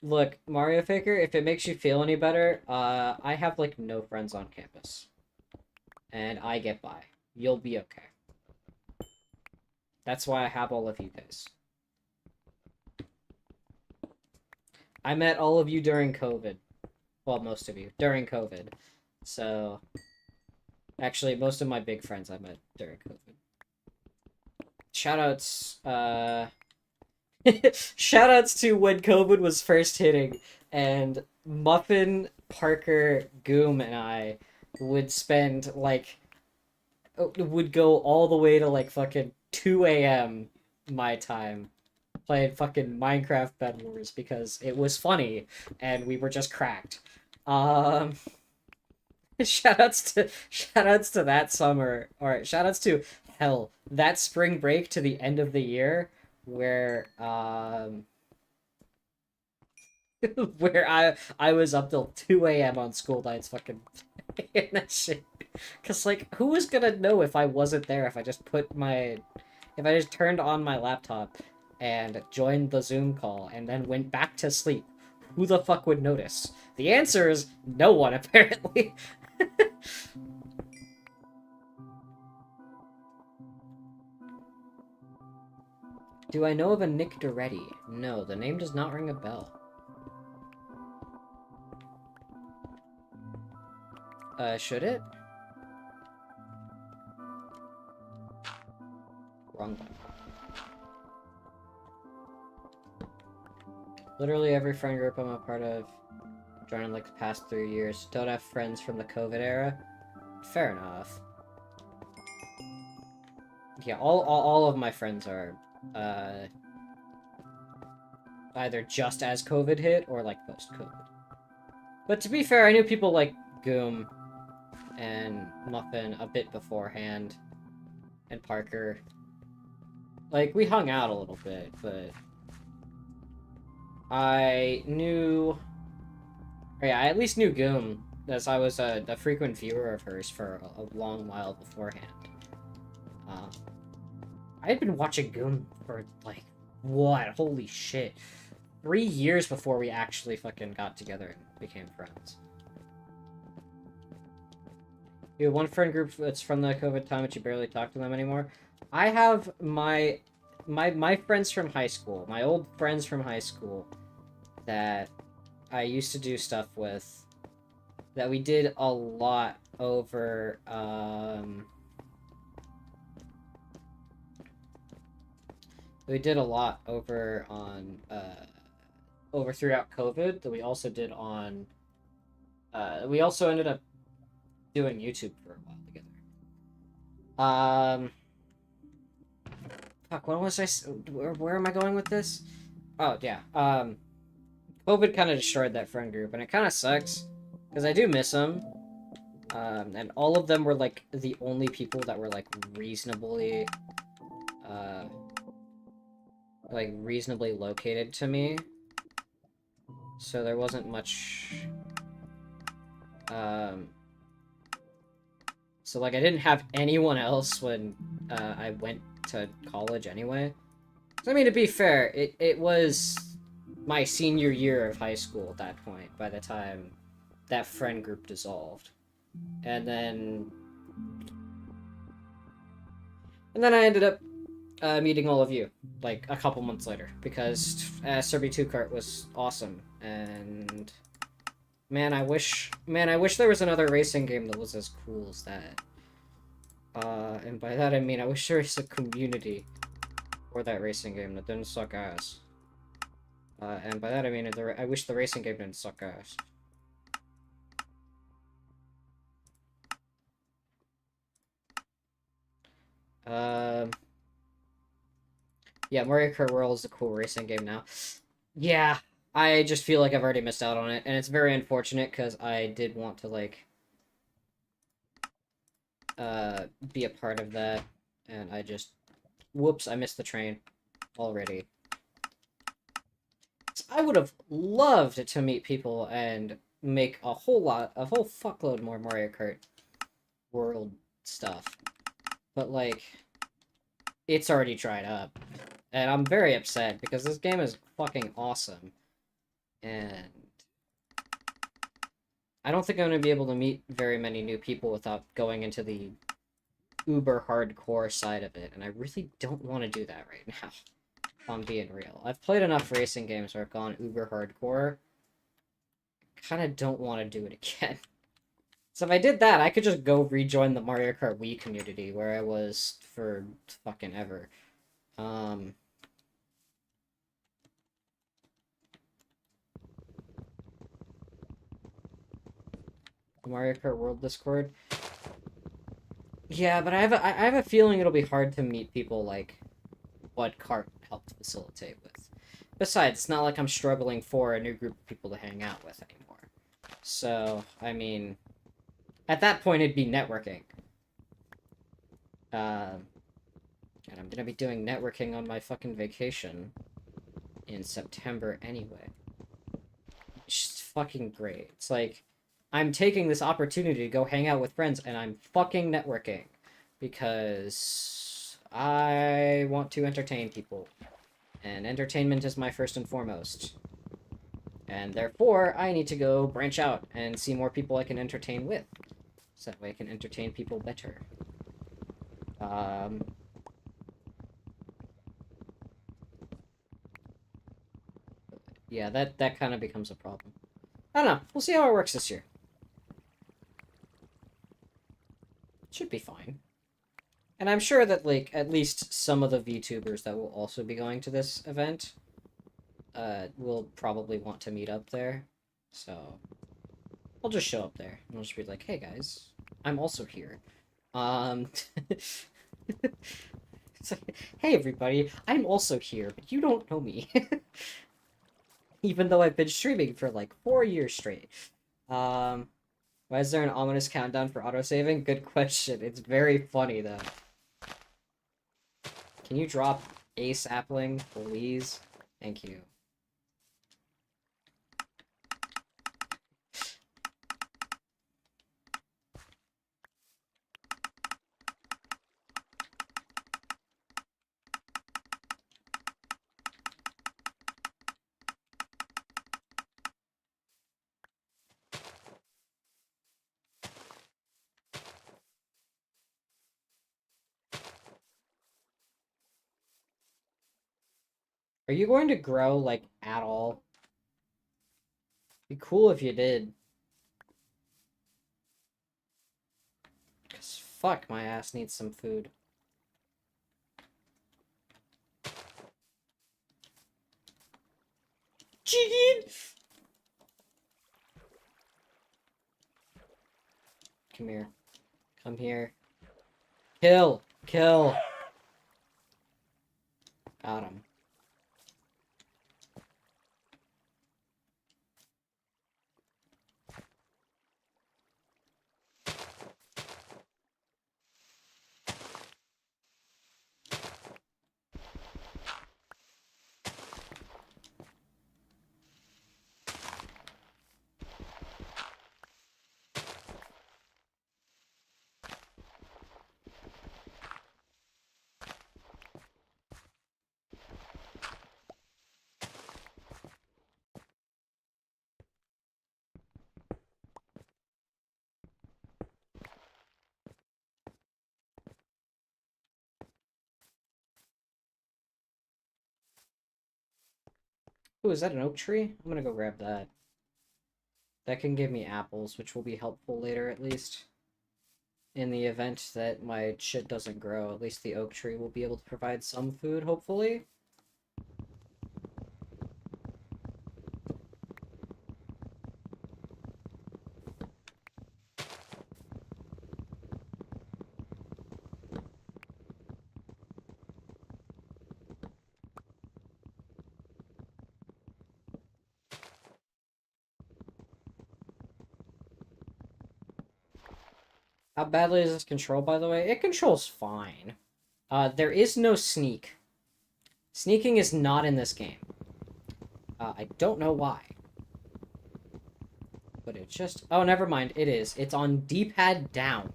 Look, Mario Faker, if it makes you feel any better, I have, like, no friends on campus. And I get by. You'll be okay. That's why I have all of you guys. I met all of you during COVID. Well, most of you. During COVID. So... Actually, most of my big friends I met during COVID. Shoutouts, Shoutouts to when COVID was first hitting, and Muffin, Parker, Goom, and I would spend, like, would go all the way to, like, fucking 2 a.m. my time playing fucking Minecraft Bed Wars because it was funny, and we were just cracked. Shoutouts to that summer, or shoutouts to, hell, that spring break to the end of the year, where where I was up till 2 a.m. on school nights fucking playing that shit. Cause like, who was gonna know if I wasn't there if I just turned on my laptop and joined the Zoom call and then went back to sleep? Who the fuck would notice? The answer is no one, apparently. Do I know of a Nick Doretti? No, the name does not ring a bell. Should it? Wrong one. Literally every friend group I'm a part of, joined like the past 3 years, don't have friends from the COVID era. Fair enough. Yeah, all of my friends are, either just as COVID hit or like post-COVID. But to be fair, I knew people like Goom and Muffin a bit beforehand, and Parker. Like, we hung out a little bit, but I at least knew Goom, as I was a frequent viewer of hers for a long while beforehand. I had been watching Goom for, like, what? Holy shit. 3 years before we actually fucking got together and became friends. You have one friend group that's from the COVID time, but you barely talk to them anymore. I have my friends from high school, my old friends from high school, that I used to do stuff with, that we did a lot over, we did a lot over on, over throughout COVID, that we also did on, we also ended up doing YouTube for a while together. Fuck, what was I, where am I going with this? Oh, yeah, COVID kind of destroyed that friend group, and it kind of sucks, because I do miss them, and all of them were, like, the only people that were, like, reasonably located to me, so there wasn't much, so, like, I didn't have anyone else when, I went to college anyway. So, I mean, to be fair, it was my senior year of high school at that point, by the time that friend group dissolved. And then I ended up meeting all of you, like, a couple months later, because Serby 2 Kart was awesome, and man, I wish there was another racing game that was as cool as that. And by that I mean I wish there was a community for that racing game that didn't suck ass. And by that I mean I wish the racing game didn't suck ass. Yeah, Mario Kart World is a cool racing game now. Yeah, I just feel like I've already missed out on it, and it's very unfortunate because I did want to, like, be a part of that, and I just... Whoops, I missed the train already. I would have loved to meet people and make a whole fuckload more Mario Kart World stuff. But, like, it's already dried up. And I'm very upset because this game is fucking awesome. And I don't think I'm going to be able to meet very many new people without going into the uber hardcore side of it. And I really don't want to do that right now, if I'm being real. I've played enough racing games where I've gone uber hardcore. Kind of don't want to do it again. So if I did that, I could just go rejoin the Mario Kart Wii community where I was for fucking ever. Mario Kart World Discord. Yeah, but I have a feeling it'll be hard to meet people like what Cart helped facilitate with. Besides, it's not like I'm struggling for a new group of people to hang out with anymore. So, I mean, at that point it'd be networking. And I'm gonna be doing networking on my fucking vacation in September anyway. It's just fucking great. It's like, I'm taking this opportunity to go hang out with friends, and I'm fucking networking. Because I want to entertain people. And entertainment is my first and foremost. And therefore, I need to go branch out and see more people I can entertain with. So that way I can entertain people better. Yeah, that kind of becomes a problem. I don't know. We'll see how it works this year. Should be fine. And I'm sure that, like, at least some of the VTubers that will also be going to this event will probably want to meet up there. So, I'll just show up there. And I'll just be like, hey, guys, I'm also here. It's like, hey, everybody, I'm also here, but you don't know me. Even though I've been streaming for, like, 4 years straight. Why is there an ominous countdown for autosaving? Good question. It's very funny, though. Can you drop a sapling, please? Thank you. Are you going to grow, like, at all? Be cool if you did. Because fuck, my ass needs some food. Chicken! Come here. Come here. Kill! Kill! Got him. Ooh, is that an oak tree? I'm gonna go grab that. That can give me apples, which will be helpful later, at least. in the event that my shit doesn't grow. At least the oak tree will be able to provide some food, hopefully. How badly is this controlled, by the way? It controls fine. There is no sneak. Sneaking is not in this game. I don't know why. But it just... Oh, never mind. It is. It's on D-pad down.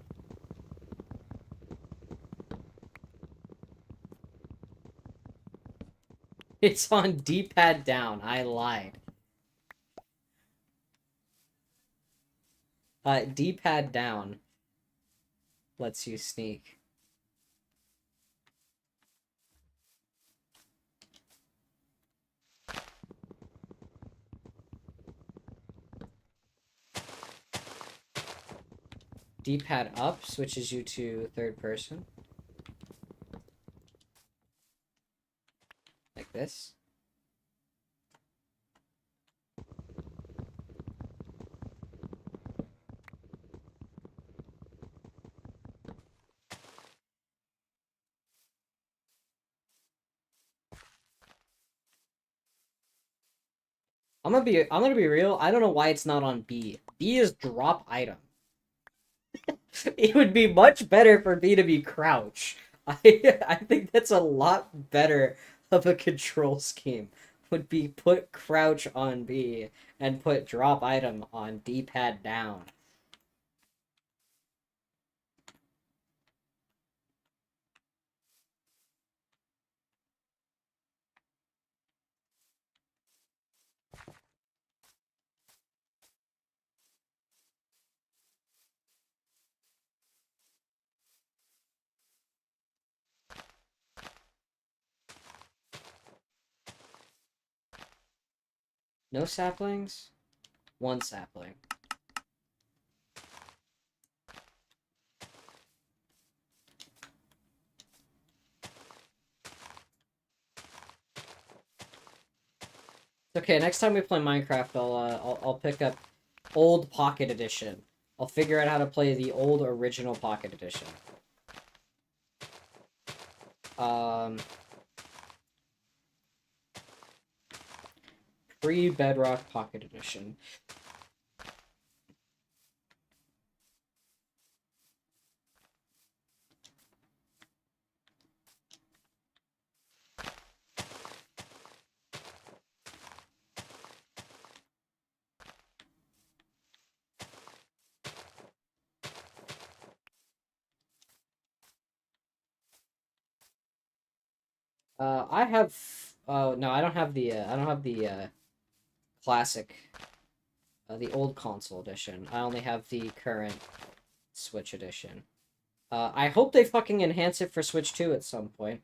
It's on D-pad down. I lied. D-pad down lets you sneak. D-pad up switches you to third person. Like this. I'm gonna be real. I don't know why it's not on B. B is drop item. It would be much better for B to be crouch. I think that's a lot better of a control scheme. Would be put crouch on B and put drop item on D-pad down. No saplings? One sapling. Okay, next time we play Minecraft, I'll pick up old Pocket Edition. I'll figure out how to play the old original Pocket Edition. Pre-Bedrock Pocket Edition. I have. Oh no, I don't have the. I don't have the classic. The old console edition. I only have the current Switch edition. I hope they fucking enhance it for Switch 2 at some point.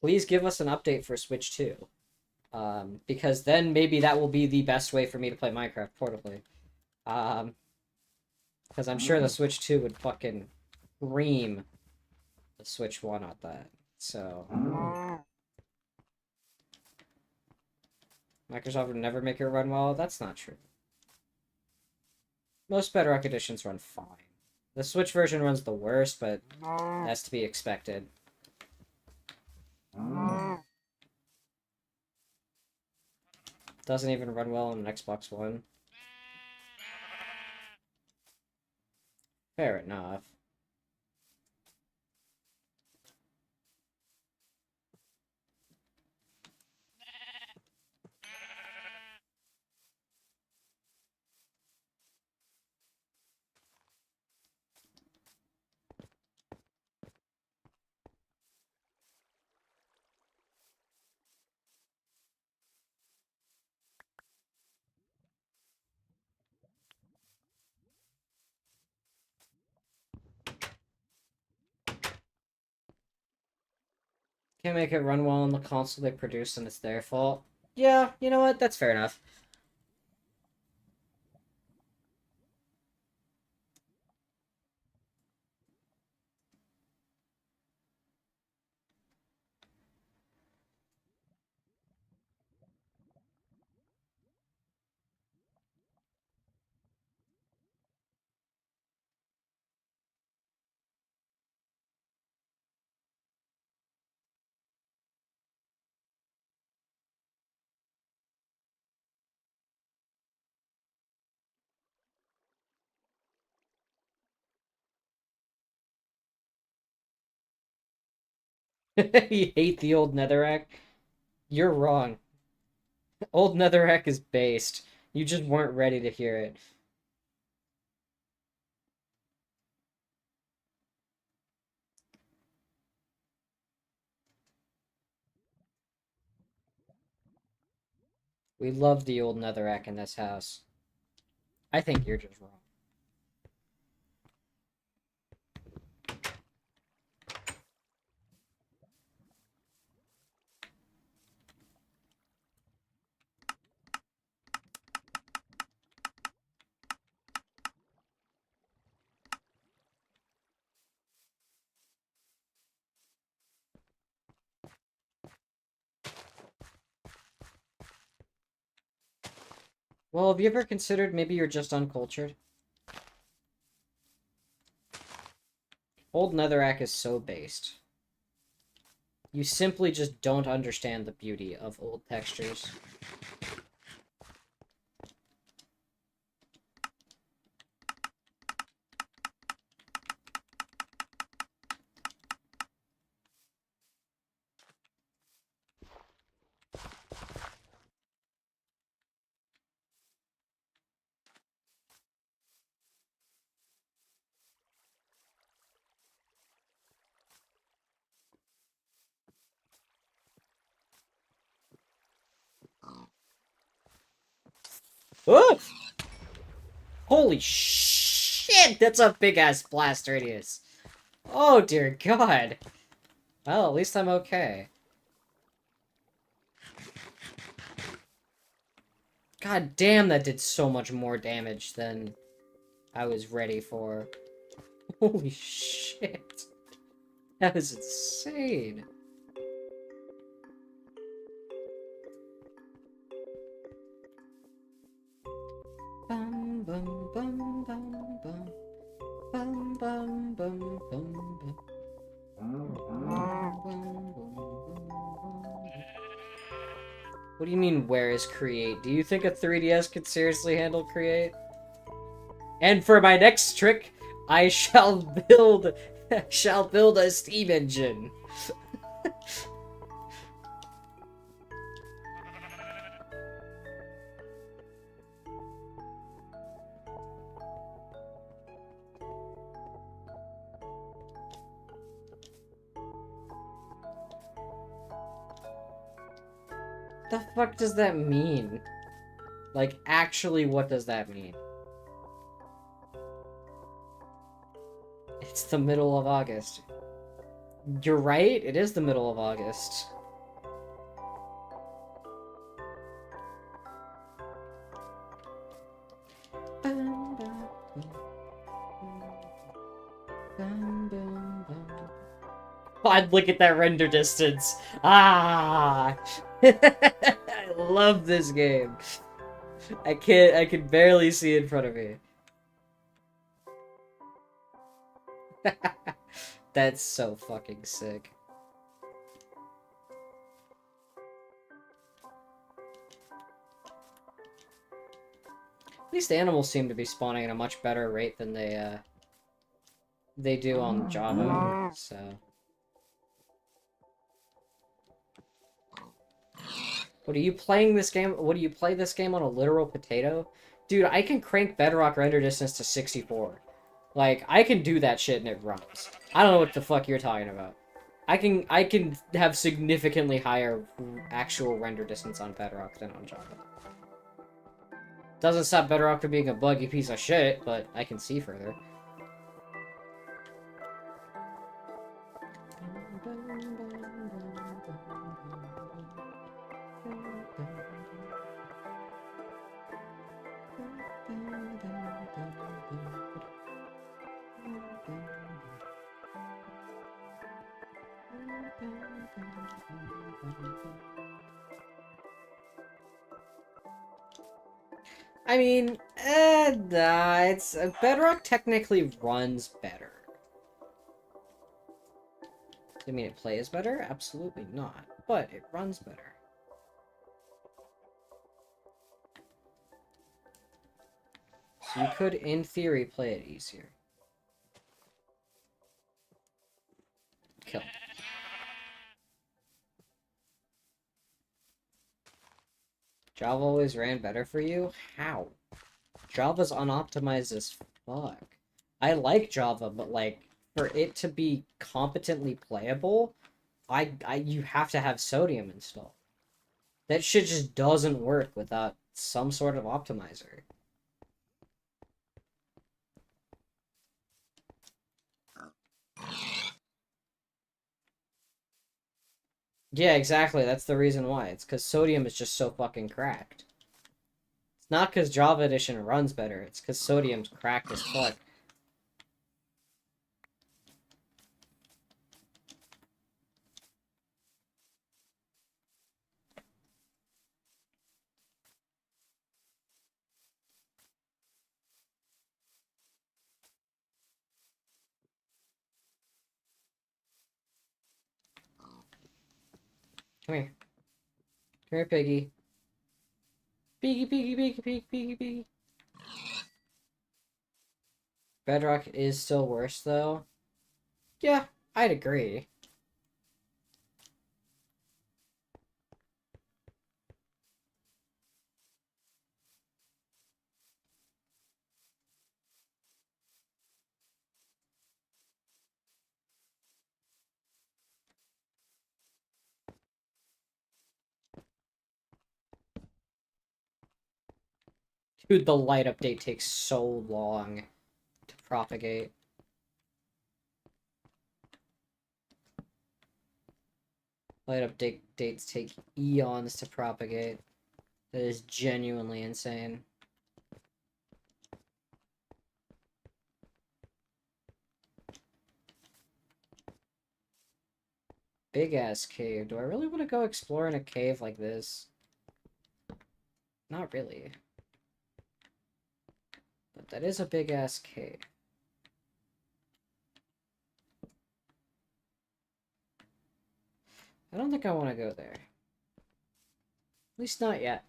Please give us an update for Switch 2. Because then maybe that will be the best way for me to play Minecraft portably. Because I'm sure the Switch 2 would fucking scream the Switch 1 at that. So... Microsoft would never make it run well? That's not true. Most Bedrock editions run fine. The Switch version runs the worst, but that's to be expected. Doesn't even run well on an Xbox One. Fair enough. Can't make it run well on the console they produced and it's their fault. Yeah, you know what? That's fair enough. You hate the old Netherrack? You're wrong. Old Netherrack is based. You just weren't ready to hear it. We love the old Netherrack in this house. I think you're just wrong. Well, have you ever considered maybe you're just uncultured? Old Netherrack is so based. You simply just don't understand the beauty of old textures. Oh! Holy shit! That's a big-ass blast radius. Oh, dear God. Well, at least I'm okay. God damn, that did so much more damage than I was ready for. Holy shit. That is insane. Bum, bum, bum, bum, bum. Bum, bum, bum, bum, bum. What do you mean, where is Create? Do you think a 3DS could seriously handle Create? And for my next trick, I shall build a Steam engine. The fuck does that mean? Like, actually, what does that mean? It's the middle of August. You're right, it is the middle of August. God, look at that render distance. Ah! I love this game. I can barely see in front of me. That's so fucking sick. At least the animals seem to be spawning at a much better rate than they do on Java, so... What, are you playing this game? What, do you play this game on a literal potato? Dude, I can crank Bedrock render distance to 64. Like, I can do that shit and it runs. I don't know what the fuck you're talking about. I can have significantly higher actual render distance on Bedrock than on Java. Doesn't stop Bedrock from being a buggy piece of shit, but I can see further. I mean, nah, it's Bedrock technically runs better. I mean, it plays better? Absolutely not, but it runs better. So you could, in theory, play it easier. Kill. Java always ran better for you? How? Java's unoptimized as fuck. I like Java, but like for it to be competently playable, you have to have Sodium installed. That shit just doesn't work without some sort of optimizer. Yeah, exactly. That's the reason why. It's because Sodium is just so fucking cracked. It's not because Java Edition runs better. It's because Sodium's cracked as fuck. Come here. Come here, piggy. Piggy, piggy, piggy, piggy, piggy, piggy. Bedrock is still worse, though. Yeah, I'd agree. Dude, the light update takes so long to propagate. Light updates take eons to propagate. That is genuinely insane. Big ass cave. Do I really want to go explore in a cave like this? Not really. But that is a big ass cave. I don't think I want to go there. At least not yet.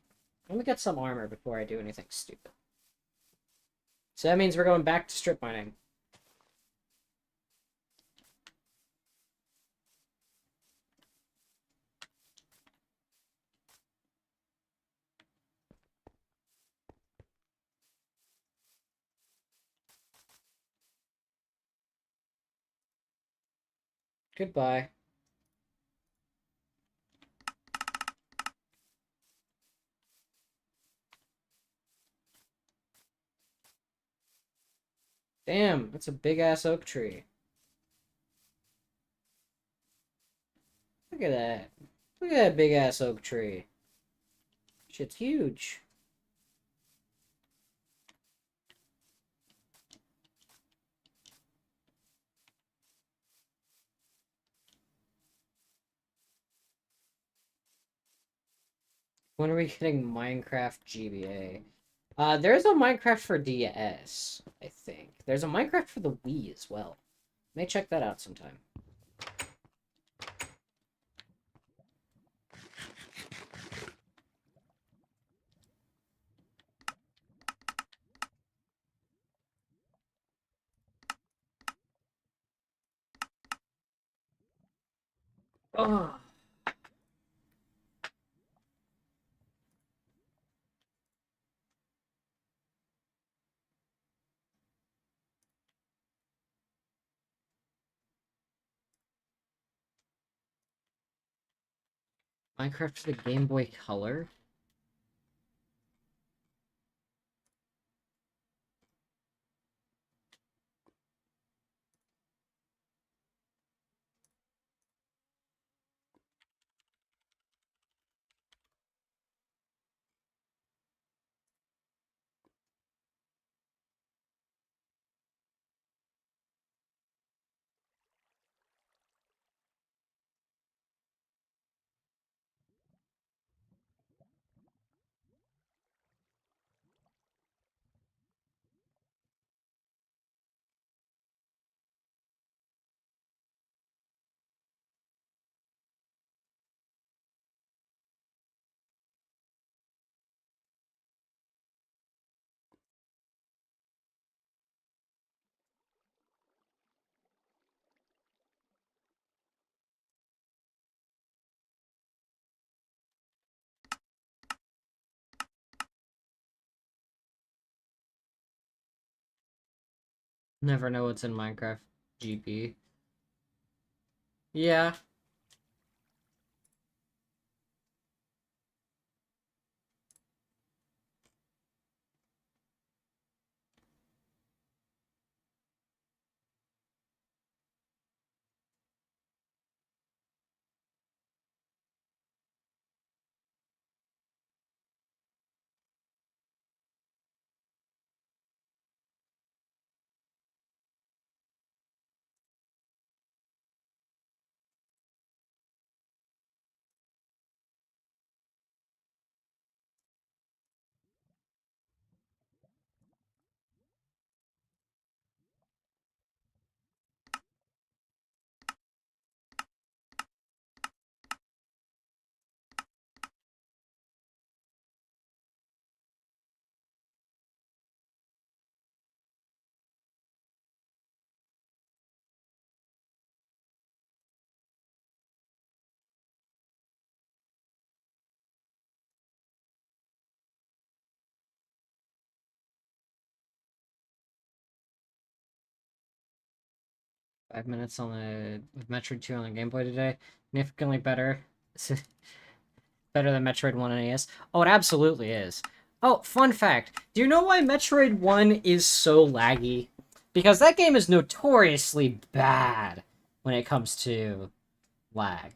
Let me get some armor before I do anything stupid. So that means we're going back to strip mining. Goodbye. Damn, that's a big ass oak tree. Look at that. Look at that big ass oak tree. Shit's huge. When are we getting Minecraft GBA? There's a Minecraft for DS, I think. There's a Minecraft for the Wii as well. May check that out sometime. Oh. Minecraft for the Game Boy Color? Never know what's in Minecraft GP. Yeah. Five minutes on the with Metroid 2 on the Game Boy today. Significantly better. Better than Metroid 1 NES. Oh, it absolutely is. Oh, fun fact. Do you know why Metroid 1 is so laggy? Because that game is notoriously bad when it comes to lag.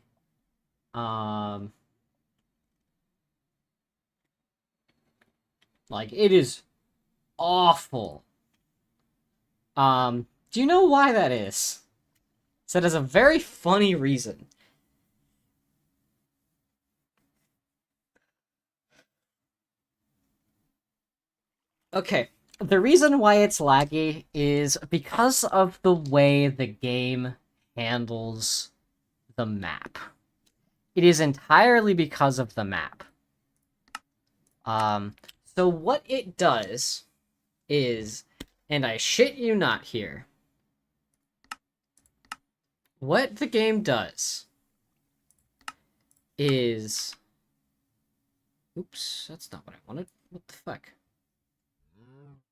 Like, it is awful. Do you know why that is? So that is a very funny reason. Okay, the reason why it's laggy is because of the way the game handles the map. It is entirely because of the map. So what it does is, and I shit you not here, what the game does is... Oops, that's not what I wanted. What the fuck?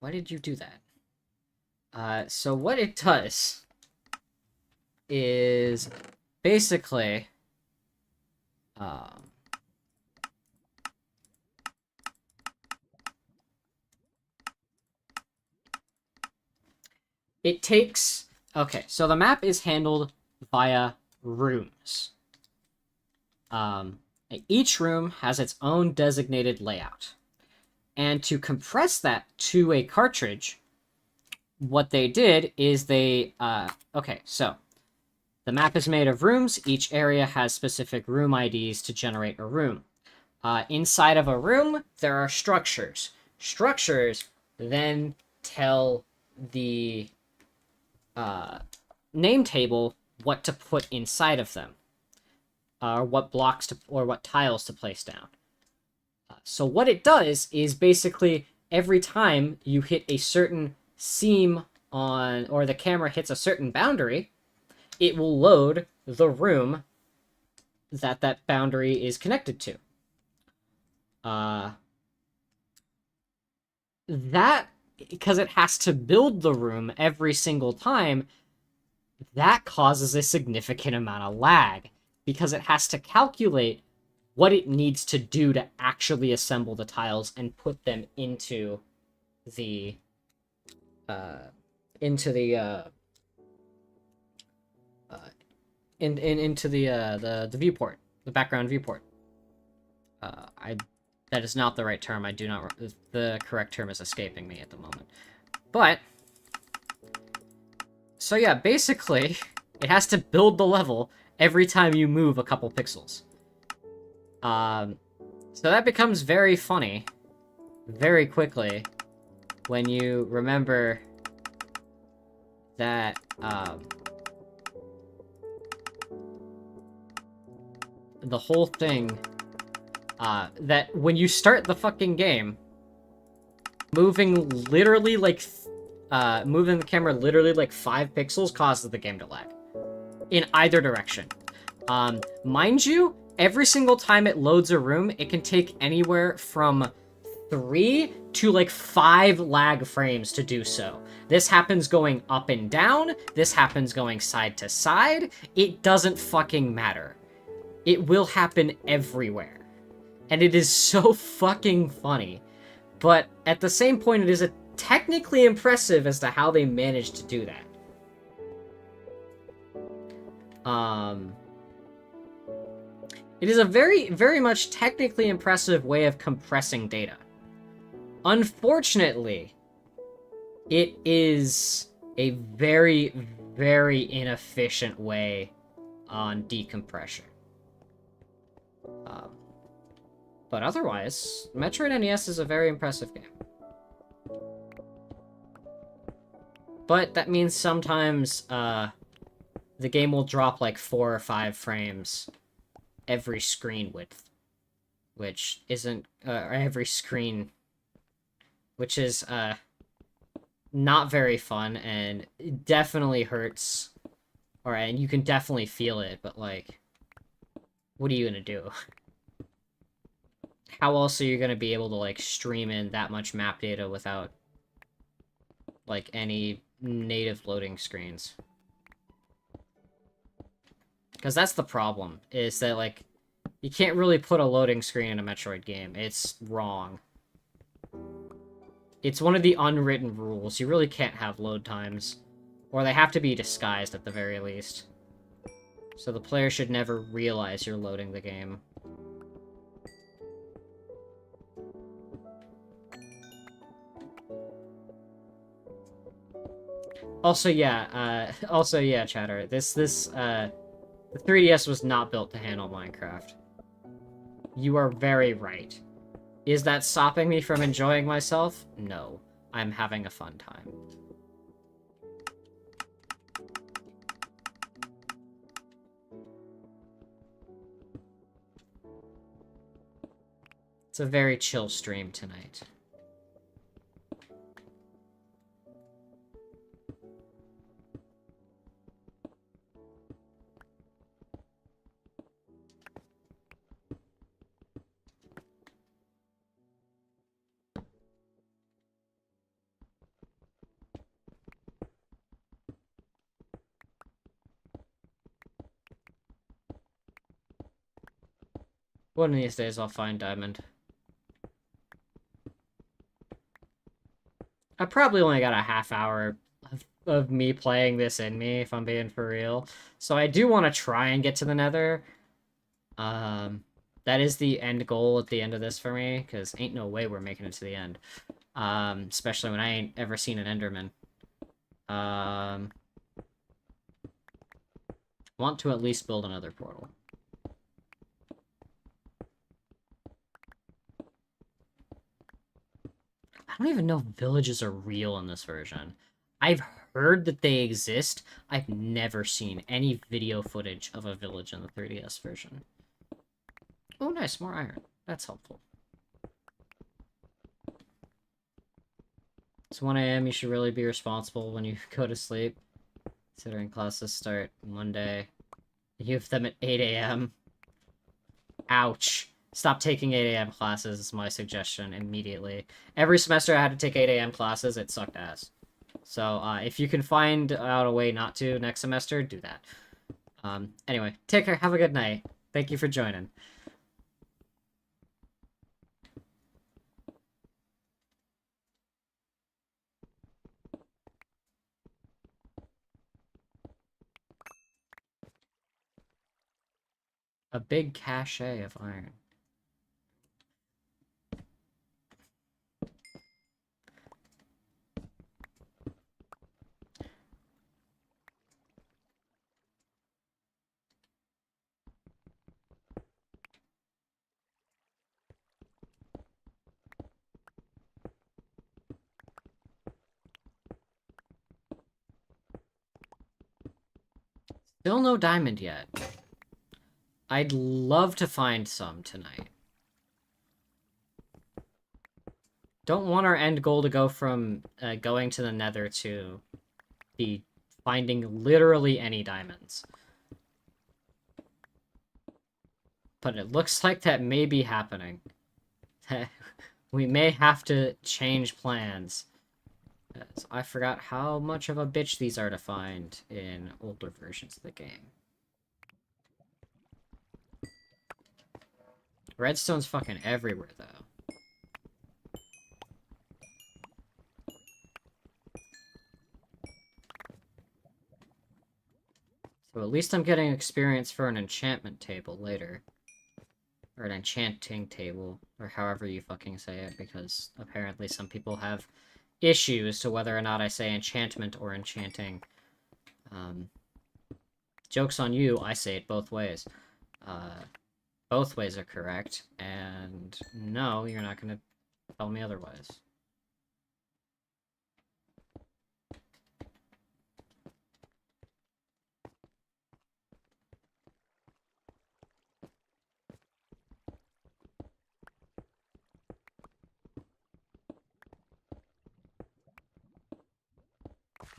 Why did you do that? So what it does is basically... it takes... Okay, so the map is handled via rooms. Each room has its own designated layout. And to compress that to a cartridge, what they did is they... okay, so the map is made of rooms. Each area has specific room IDs to generate a room. Inside of a room, there are structures. Structures then tell the name table what to put inside of them, or what blocks to, or what tiles to place down. So what it does is basically every time you hit a certain seam on, or the camera hits a certain boundary, it will load the room that that boundary is connected to. That, because it has to build the room every single time, that causes a significant amount of lag, because it has to calculate what it needs to do to actually assemble the tiles and put them into the into the viewport, the background viewport. That is not the right term. I do not. The correct term is escaping me at the moment. But so yeah, basically, it has to build the level every time you move a couple pixels. So that becomes very funny very quickly when you remember that the whole thing, that when you start the fucking game, moving literally like moving the camera literally like 5 pixels causes the game to lag in either direction. Mind you, every single time it loads a room, it can take anywhere from 3 to like 5 lag frames to do so. This happens going up and down. This happens going side to side. It doesn't fucking matter. It will happen everywhere. And it is so fucking funny. But at the same point, it is technically impressive as to how they managed to do that. It is a very, very much technically impressive way of compressing data. Unfortunately, it is a very, very inefficient way on decompression. But otherwise, Metroid NES is a very impressive game. But that means sometimes the game will drop like 4 or 5 frames every screen width, which isn't every screen, which is not very fun, and it definitely hurts, and you can definitely feel it, but like, what are you gonna do? How else are you gonna be able to like stream in that much map data without like any native loading screens? Because that's the problem, is that, like, you can't really put a loading screen in a Metroid game. It's wrong. It's one of the unwritten rules. You really can't have load times. Or they have to be disguised at the very least. So the player should never realize you're loading the game. Also, yeah, chatter. The 3DS was not built to handle Minecraft. You are very right. Is that stopping me from enjoying myself? No. I'm having a fun time. It's a very chill stream tonight. One of these days I'll find Diamond. I probably only got a half hour of me playing this in me, if I'm being for real. So I do want to try and get to the Nether. That is the end goal at the end of this for me, because ain't no way we're making it to the end. Especially when I ain't ever seen an Enderman. Want to at least build another portal. I don't even know if villages are real in this version. I've heard that they exist. I've never seen any video footage of a village in the 3DS version. Oh, nice, more iron. That's helpful. It's 1 a.m. You should really be responsible when you go to sleep. Considering classes start Monday. You have them at 8 a.m. Ouch. Stop taking 8 a.m. classes is my suggestion immediately. Every semester I had to take 8 a.m. classes. It sucked ass. So if you can find out a way not to next semester, do that. Anyway, take care. Have a good night. Thank you for joining. A big cache of iron. Still no diamond yet. I'd love to find some tonight. Don't want our end goal to go from going to the Nether to the finding literally any diamonds. But it looks like that may be happening. We may have to change plans. As I forgot how much of a bitch these are to find in older versions of the game. Redstone's fucking everywhere, though. So at least I'm getting experience for an enchantment table later. Or an enchanting table, or however you fucking say it, because apparently some people have issues to whether or not I say enchantment or enchanting. Joke's on you, I say it both ways. Both ways are correct, and no, you're not gonna tell me otherwise.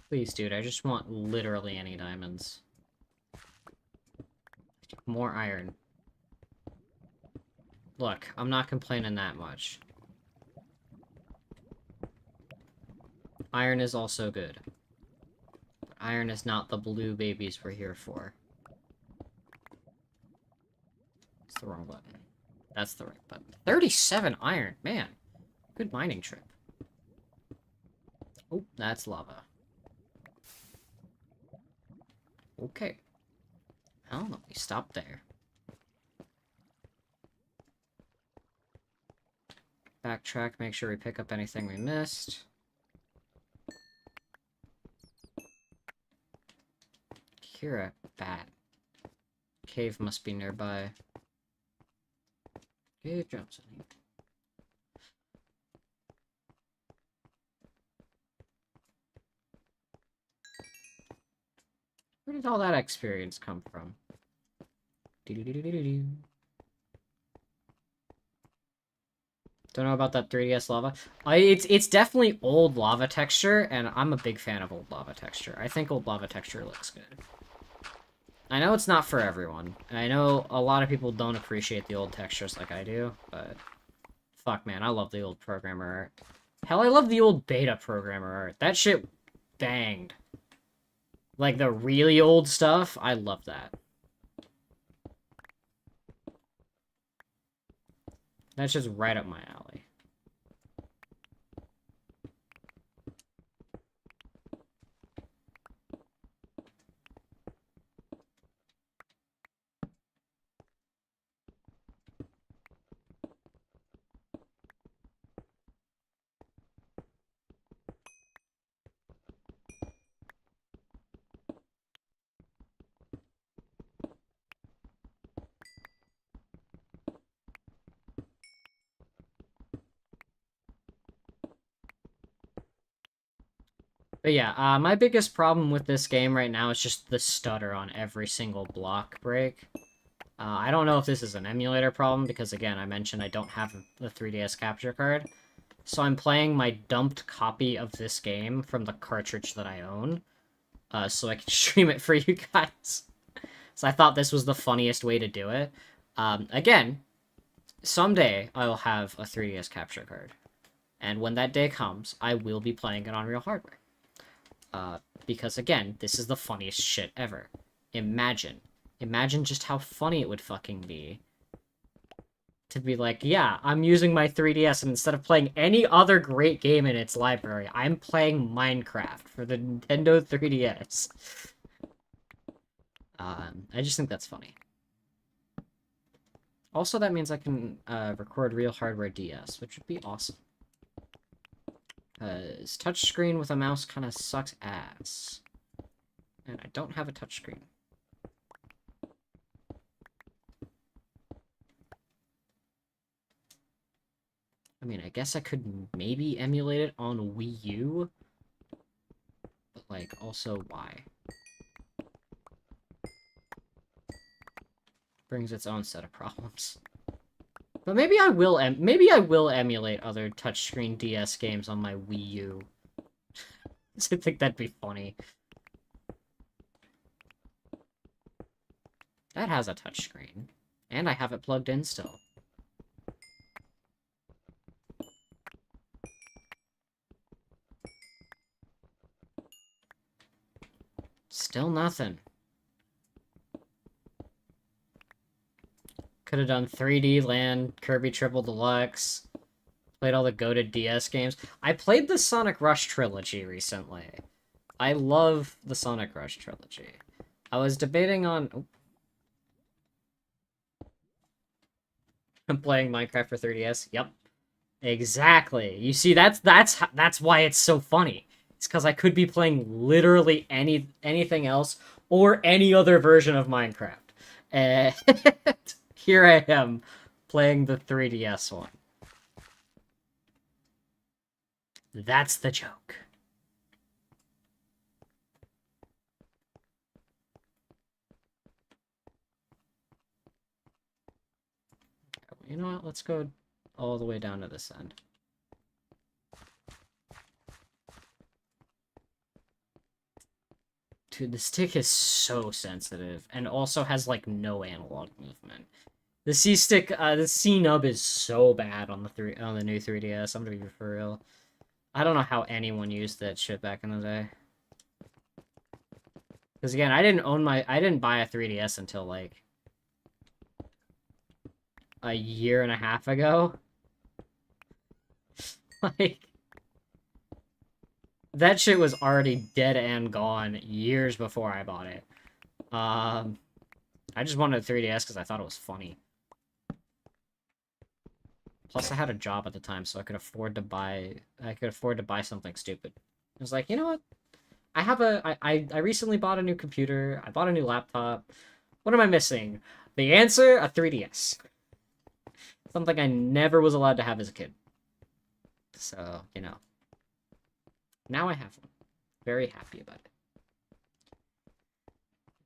Please, dude, I just want literally any diamonds. More iron. Look, I'm not complaining that much. Iron is also good. But iron is not the blue babies we're here for. It's the wrong button. That's the right button. 37 iron! Man! Good mining trip. Oh, that's lava. Okay. Well, let me stop there. Backtrack, make sure we pick up anything we missed. Hear a bat. Cave must be nearby. Cave jumps in here. Where did all that experience come from? Don't know about that 3DS lava. It's definitely old lava texture, and I'm a big fan of old lava texture. I think old lava texture looks good. I know it's not for everyone. And I know a lot of people don't appreciate the old textures like I do, but fuck, man, I love the old programmer art. Hell, I love the old beta programmer art. That shit banged. Like, the really old stuff, I love that. That's just right up my alley. But yeah, my biggest problem with this game right now is just the stutter on every single block break. I don't know if this is an emulator problem, because again, I mentioned I don't have the 3DS capture card. So I'm playing my dumped copy of this game from the cartridge that I own, so I can stream it for you guys. So I thought this was the funniest way to do it. Again, someday I will have a 3DS capture card. And when that day comes, I will be playing it on real hardware. Because again, this is the funniest shit ever. Imagine just how funny it would fucking be to be like, yeah, I'm using my 3DS, and instead of playing any other great game in its library, I'm playing Minecraft for the Nintendo 3DS. I just think that's funny. Also, that means I can record real hardware DS, which would be awesome. Because touchscreen with a mouse kind of sucks ass. And I don't have a touchscreen. I mean, I guess I could maybe emulate it on Wii U. But, like, also, why? Brings its own set of problems. But maybe I will emulate other touchscreen DS games on my Wii U. I think that'd be funny. That has a touchscreen. And I have it plugged in still. Still nothing. Could have done 3D Land, Kirby Triple Deluxe, played all the goated DS games. I played the Sonic Rush trilogy recently. I love the Sonic Rush trilogy. I was debating on... Oh. I'm playing Minecraft for 3DS. Yep. Exactly. You see, that's why it's so funny. It's because I could be playing literally anything else or any other version of Minecraft. And here I am playing the 3DS one. That's the joke. You know what? Let's go all the way down to this end. Dude, the stick is so sensitive and also has like no analog movement. The C stick, the C nub is so bad on the new 3DS. I'm gonna be for real. I don't know how anyone used that shit back in the day. Because again, I didn't buy a 3DS until like a year and a half ago. Like, that shit was already dead and gone years before I bought it. I just wanted a 3DS because I thought it was funny. Plus, I had a job at the time, so I could afford to buy something stupid. I was like, you know what? I recently bought a new computer. I bought a new laptop. What am I missing? The answer, a 3DS. Something I never was allowed to have as a kid. So, you know. Now I have one. Very happy about it.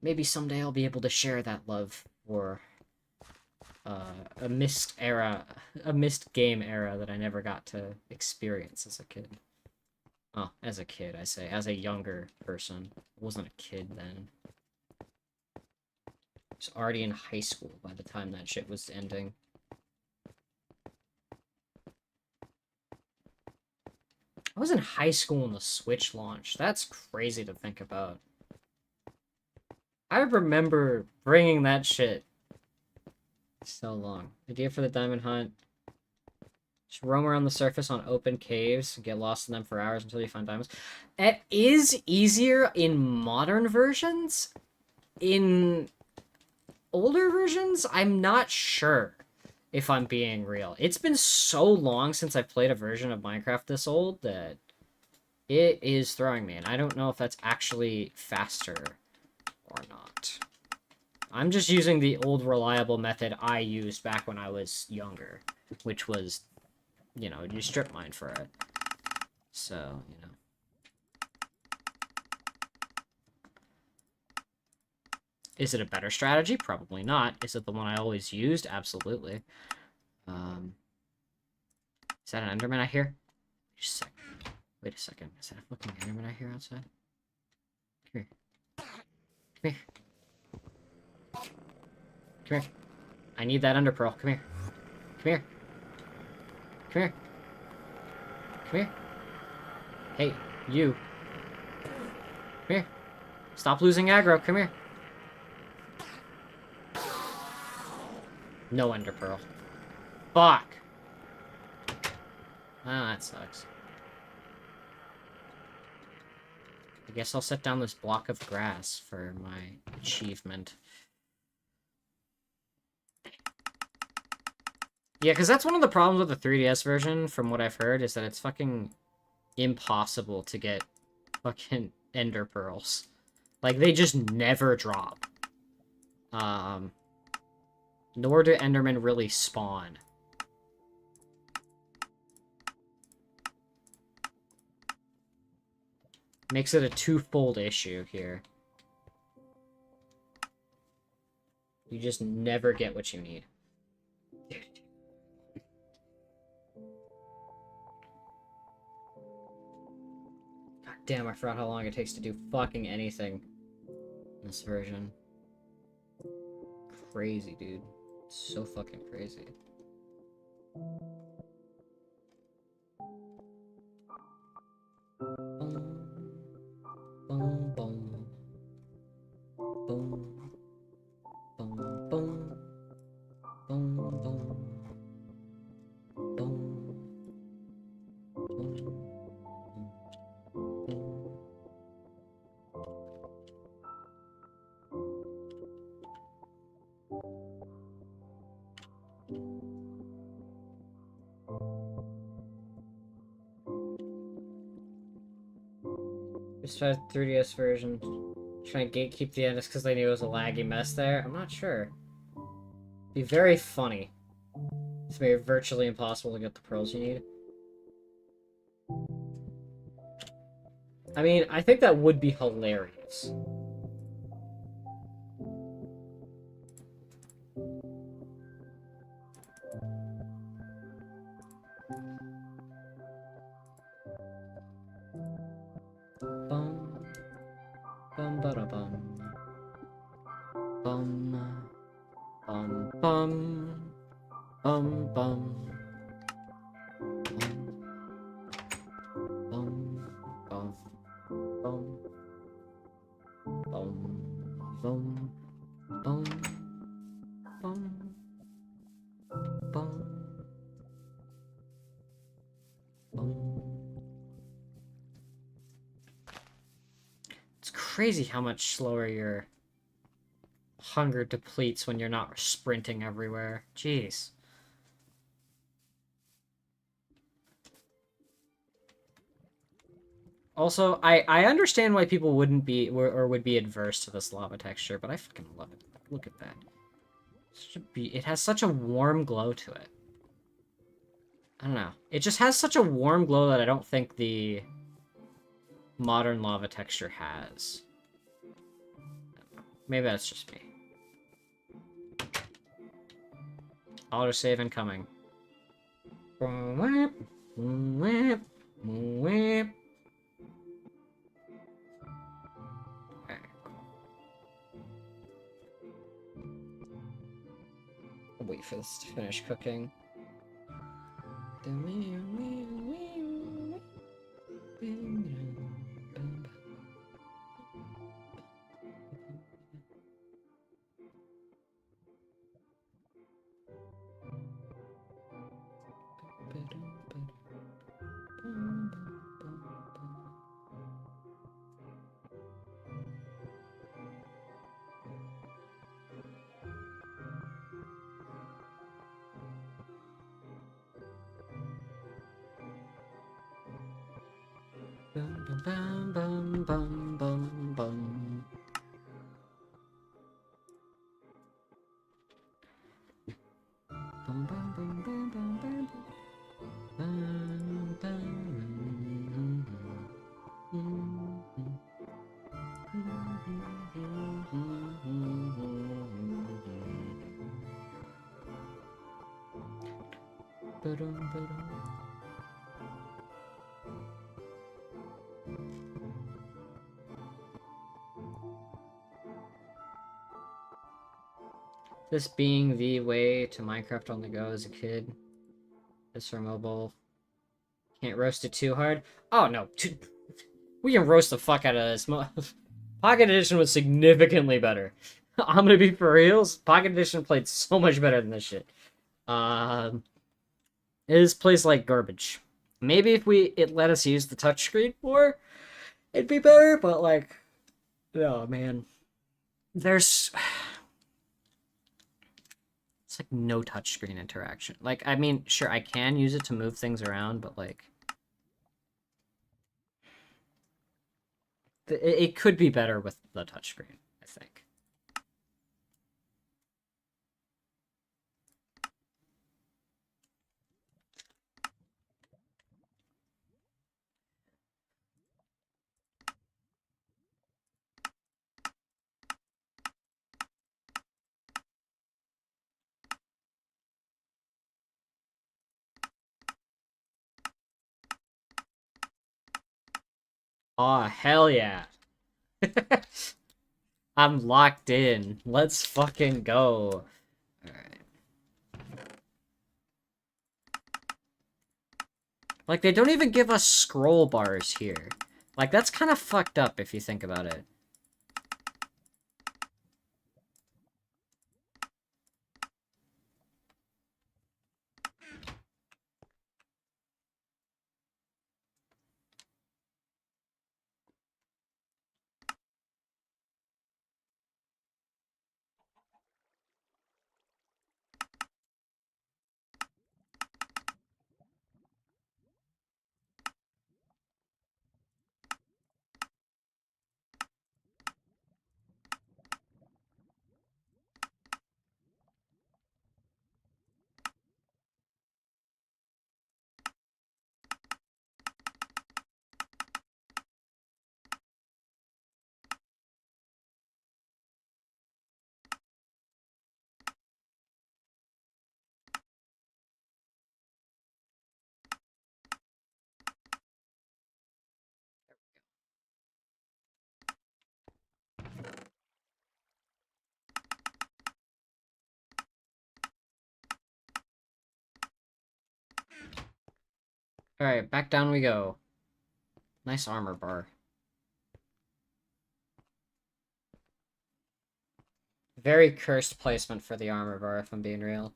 Maybe someday I'll be able to share that love for a missed game era that I never got to experience as a kid. Oh, as a kid, I say. As a younger person. I wasn't a kid then. I was already in high school by the time that shit was ending. I was in high school when the Switch launched. That's crazy to think about. I remember bringing that shit so long. Idea for the diamond hunt. Just roam around the surface on open caves and get lost in them for hours until you find diamonds. It is easier in modern versions. In older versions, I'm not sure if I'm being real. It's been so long since I've played a version of Minecraft this old that it is throwing me, and I don't know if that's actually faster or not. I'm just using the old reliable method I used back when I was younger, which was, you know, you strip mine for it. So, you know. Is it a better strategy? Probably not. Is it the one I always used? Absolutely. Is that an Enderman I hear? Wait a second. Is that a fucking Enderman I hear outside? Come here. Come here. Come here. I need that Ender Pearl. Come here. Come here. Come here. Come here. Hey, you. Come here. Stop losing aggro. Come here. No Ender Pearl. Fuck. Ah, that sucks. I guess I'll set down this block of grass for my achievement. Yeah, because that's one of the problems with the 3DS version, from what I've heard, is that it's fucking impossible to get fucking Ender Pearls. Like, they just never drop. Nor do Endermen really spawn. Makes it a twofold issue here. You just never get what you need. God damn, I forgot how long it takes to do fucking anything in this version. Crazy, dude. So fucking crazy. Boom, boom, boom. Just tried 3DS version. Trying to gatekeep the end just because they knew it was a laggy mess there. I'm not sure. Be very funny. It's very virtually impossible to get the pearls you need. I mean, I think that would be hilarious. Bum, bum, ba da bum, bum, bum, bum, bum, bum, bum, bum, bum, bum, bum, bum, bum, bum, bum. It's crazy how much slower your hunger depletes when you're not sprinting everywhere. Jeez. Also, I understand why people wouldn't be or would be adverse to this lava texture, but I fucking love it. Look at that. It has such a warm glow to it. I don't know. It just has such a warm glow that I don't think the modern lava texture has. Maybe that's just me. Autosave incoming. Okay, cool. I'll wait for this to finish cooking. Bum, bum, bum, bum, bum, bum. Bum, bum, bum, bum, bum, bum, bum, bum. This being the way to Minecraft on the go as a kid. This for mobile. Can't roast it too hard. Oh no, we can roast the fuck out of this. Pocket Edition was significantly better. I'm gonna be for reals. Pocket Edition played so much better than this shit. It plays like garbage. Maybe if it let us use the touchscreen more, it'd be better. But like, oh man, there's it's like no touchscreen interaction. Like, I mean, sure, I can use it to move things around, but like, it could be better with the touchscreen, I think. Oh, hell yeah. I'm locked in. Let's fucking go. Alright. Like, they don't even give us scroll bars here. Like, that's kind of fucked up if you think about it. Alright, back down we go. Nice armor bar. Very cursed placement for the armor bar, if I'm being real.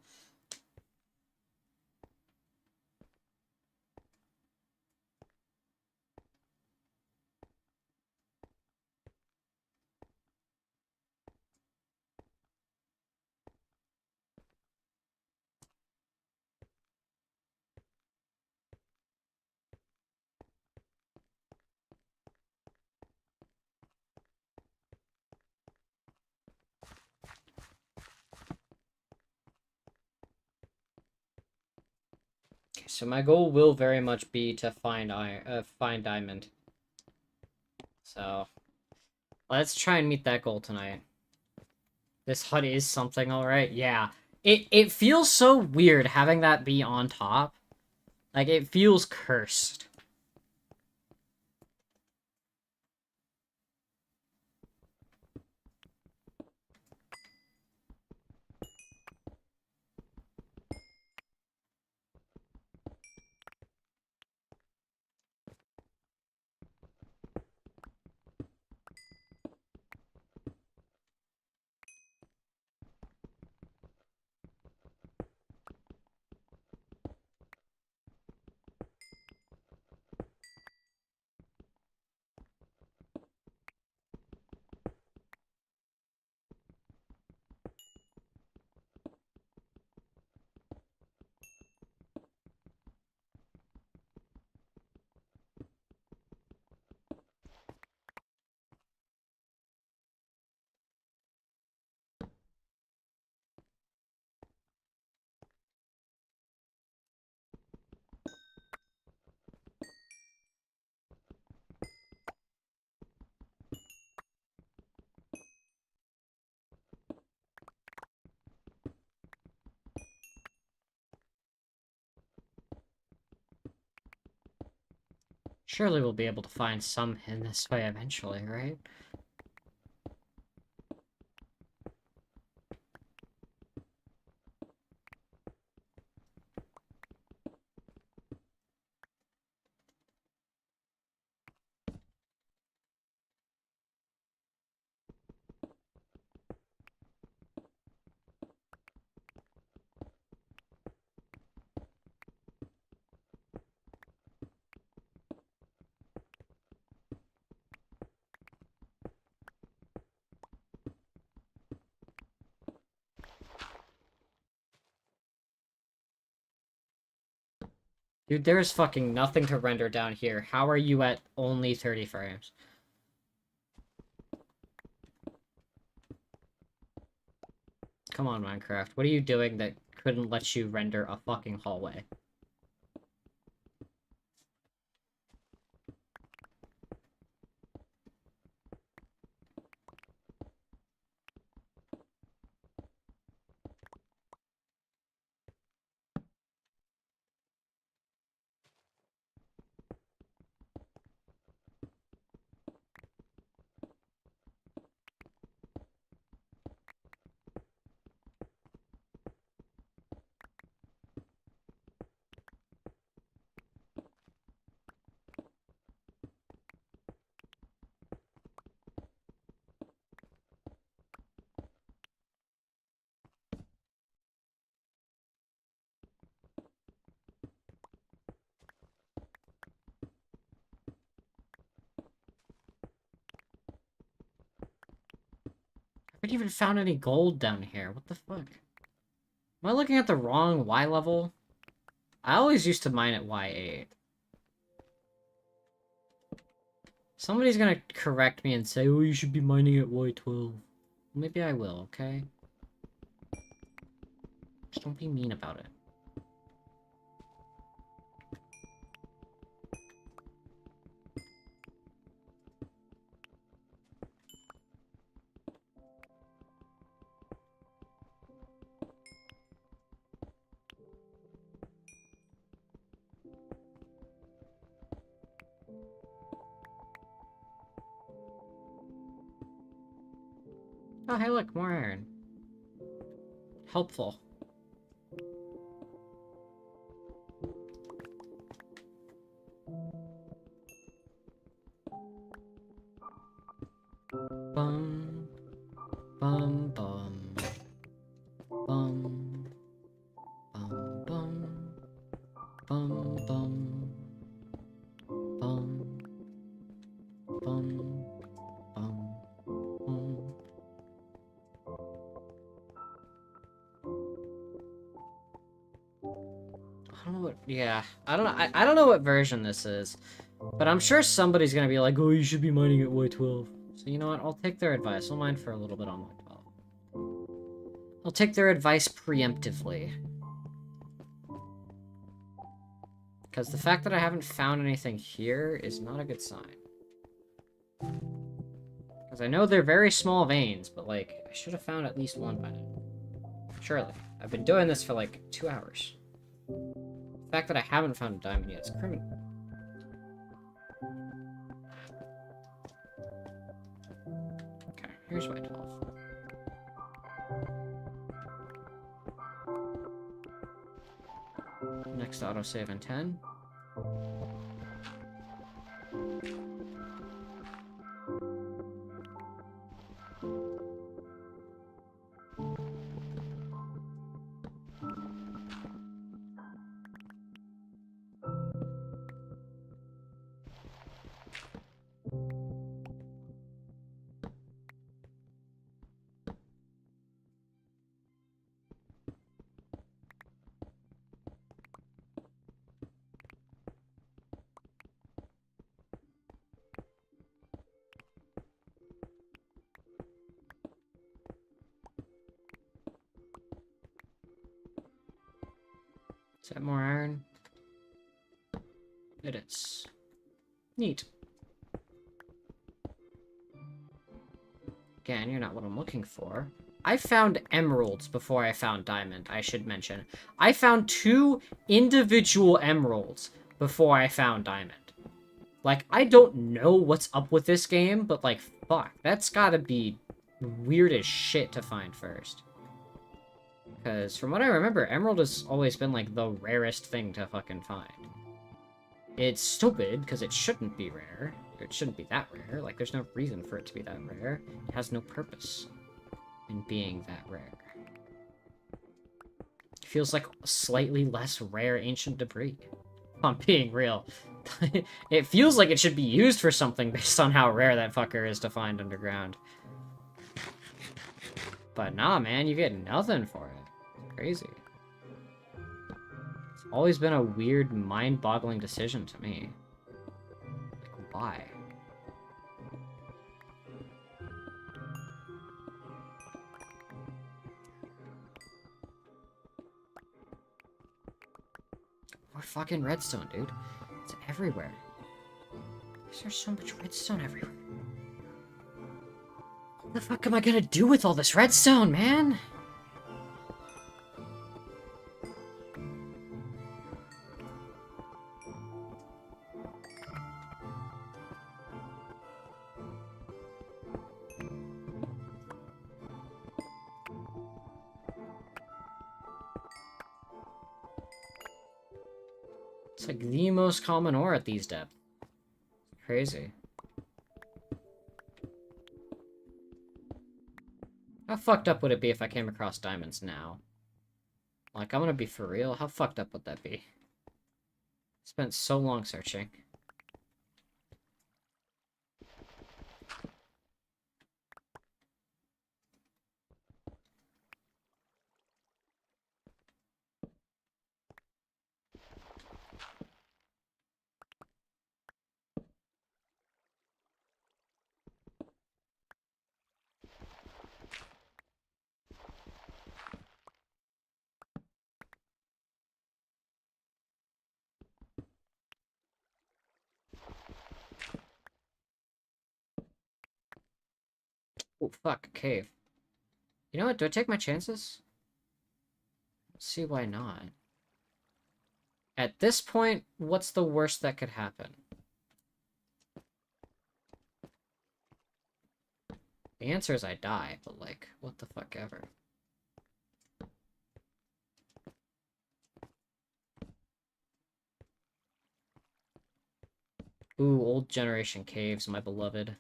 Okay, so my goal will very much be to find find diamond. So let's try and meet that goal tonight. This hut is something, alright. Yeah. It feels so weird having that be on top. Like, it feels cursed. Surely we'll be able to find some in this way eventually, right? Dude, there is fucking nothing to render down here. How are you at only 30 frames? Come on, Minecraft. What are you doing that couldn't let you render a fucking hallway? I haven't even found any gold down here. What the fuck? Am I looking at the wrong Y level? I always used to mine at Y8. Somebody's gonna correct me and say, oh, you should be mining at Y12. Maybe I will, okay? Just don't be mean about it. Oh, hey, look, more iron. Helpful. Bum. Bum, bum. Bum, bum. Bum. Bum. Bum. Bum. I don't know what, yeah, I don't know, I don't know what version this is, but I'm sure somebody's gonna be like, oh, you should be mining at Y12. So you know what, I'll take their advice. I'll mine for a little bit on Y12. I'll take their advice preemptively. Because the fact that I haven't found anything here is not a good sign. Because I know they're very small veins, but, like, I should have found at least one by now. Surely. I've been doing this for, like, 2 hours. The fact that I haven't found a diamond yet is criminal. Okay, here's Y12. Next autosave in 10. Is that more iron? It is. Neat. Again, you're not what I'm looking for. I found emeralds before I found diamond, I should mention. I found 2 individual emeralds before I found diamond. Like, I don't know what's up with this game, but, like, fuck. That's gotta be weird as shit to find first. Because, from what I remember, emerald has always been, like, the rarest thing to fucking find. It's stupid, because it shouldn't be rare. It shouldn't be that rare. Like, there's no reason for it to be that rare. It has no purpose in being that rare. It feels like slightly less rare ancient debris. If I'm being real. It feels like it should be used for something based on how rare that fucker is to find underground. But nah, man, you get nothing for it. Crazy. It's always been a weird, mind-boggling decision to me. Like, why? More fucking redstone, dude. It's everywhere. There's so much redstone everywhere. What the fuck am I gonna do with all this redstone, man? It's like the most common ore at these depths. Crazy. How fucked up would it be if I came across diamonds now? Like, I'm gonna be for real. How fucked up would that be? Spent so long searching. Oh, fuck, cave. You know what? Do I take my chances? Let's see why not. At this point, what's the worst that could happen? The answer is I die, but like, what the fuck ever. Ooh, old generation caves, my beloved.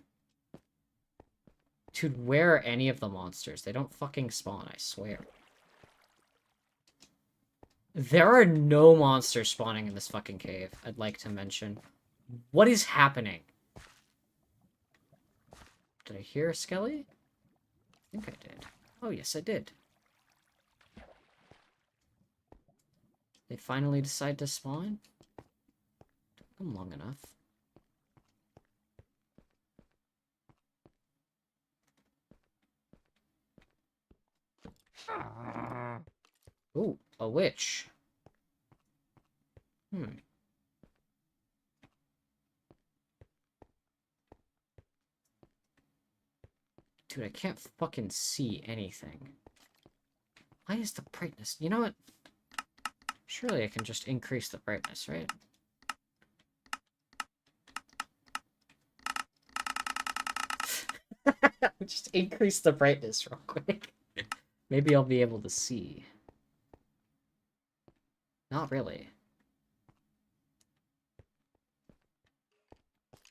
Dude, where are any of the monsters? They don't fucking spawn, I swear. There are no monsters spawning in this fucking cave, I'd like to mention. What is happening? Did I hear a skelly? I think I did. Oh, yes, I did. They finally decide to spawn? Took them long enough. Ooh, a witch. Hmm. Dude, I can't fucking see anything. Why is the brightness? You know what? Surely I can just increase the brightness, right? Just increase the brightness real quick. Maybe I'll be able to see. Not really.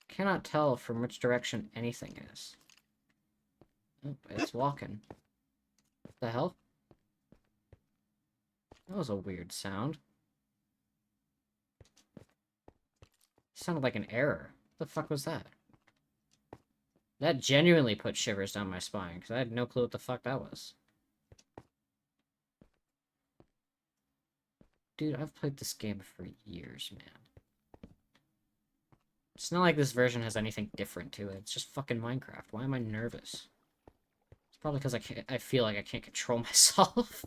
Cannot tell from which direction anything is. Oh, it's walking. What the hell? That was a weird sound. Sounded like an error. What the fuck was that? That genuinely put shivers down my spine, because I had no clue what the fuck that was. Dude, I've played this game for years, man. It's not like this version has anything different to it. It's just fucking Minecraft. Why am I nervous? It's probably because I feel like I can't control myself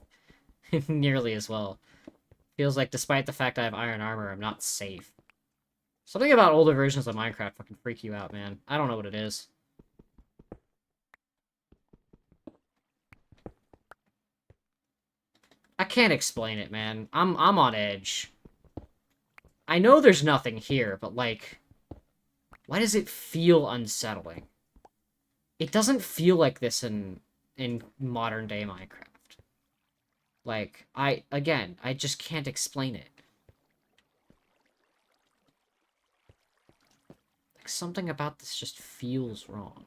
nearly as well. Feels like despite the fact I have iron armor, I'm not safe. Something about older versions of Minecraft fucking freak you out, man. I don't know what it is. I can't explain it, man. I'm on edge. I know there's nothing here, but like, why does it feel unsettling? It doesn't feel like this in modern day Minecraft. Like, again, I just can't explain it. Like, something about this just feels wrong.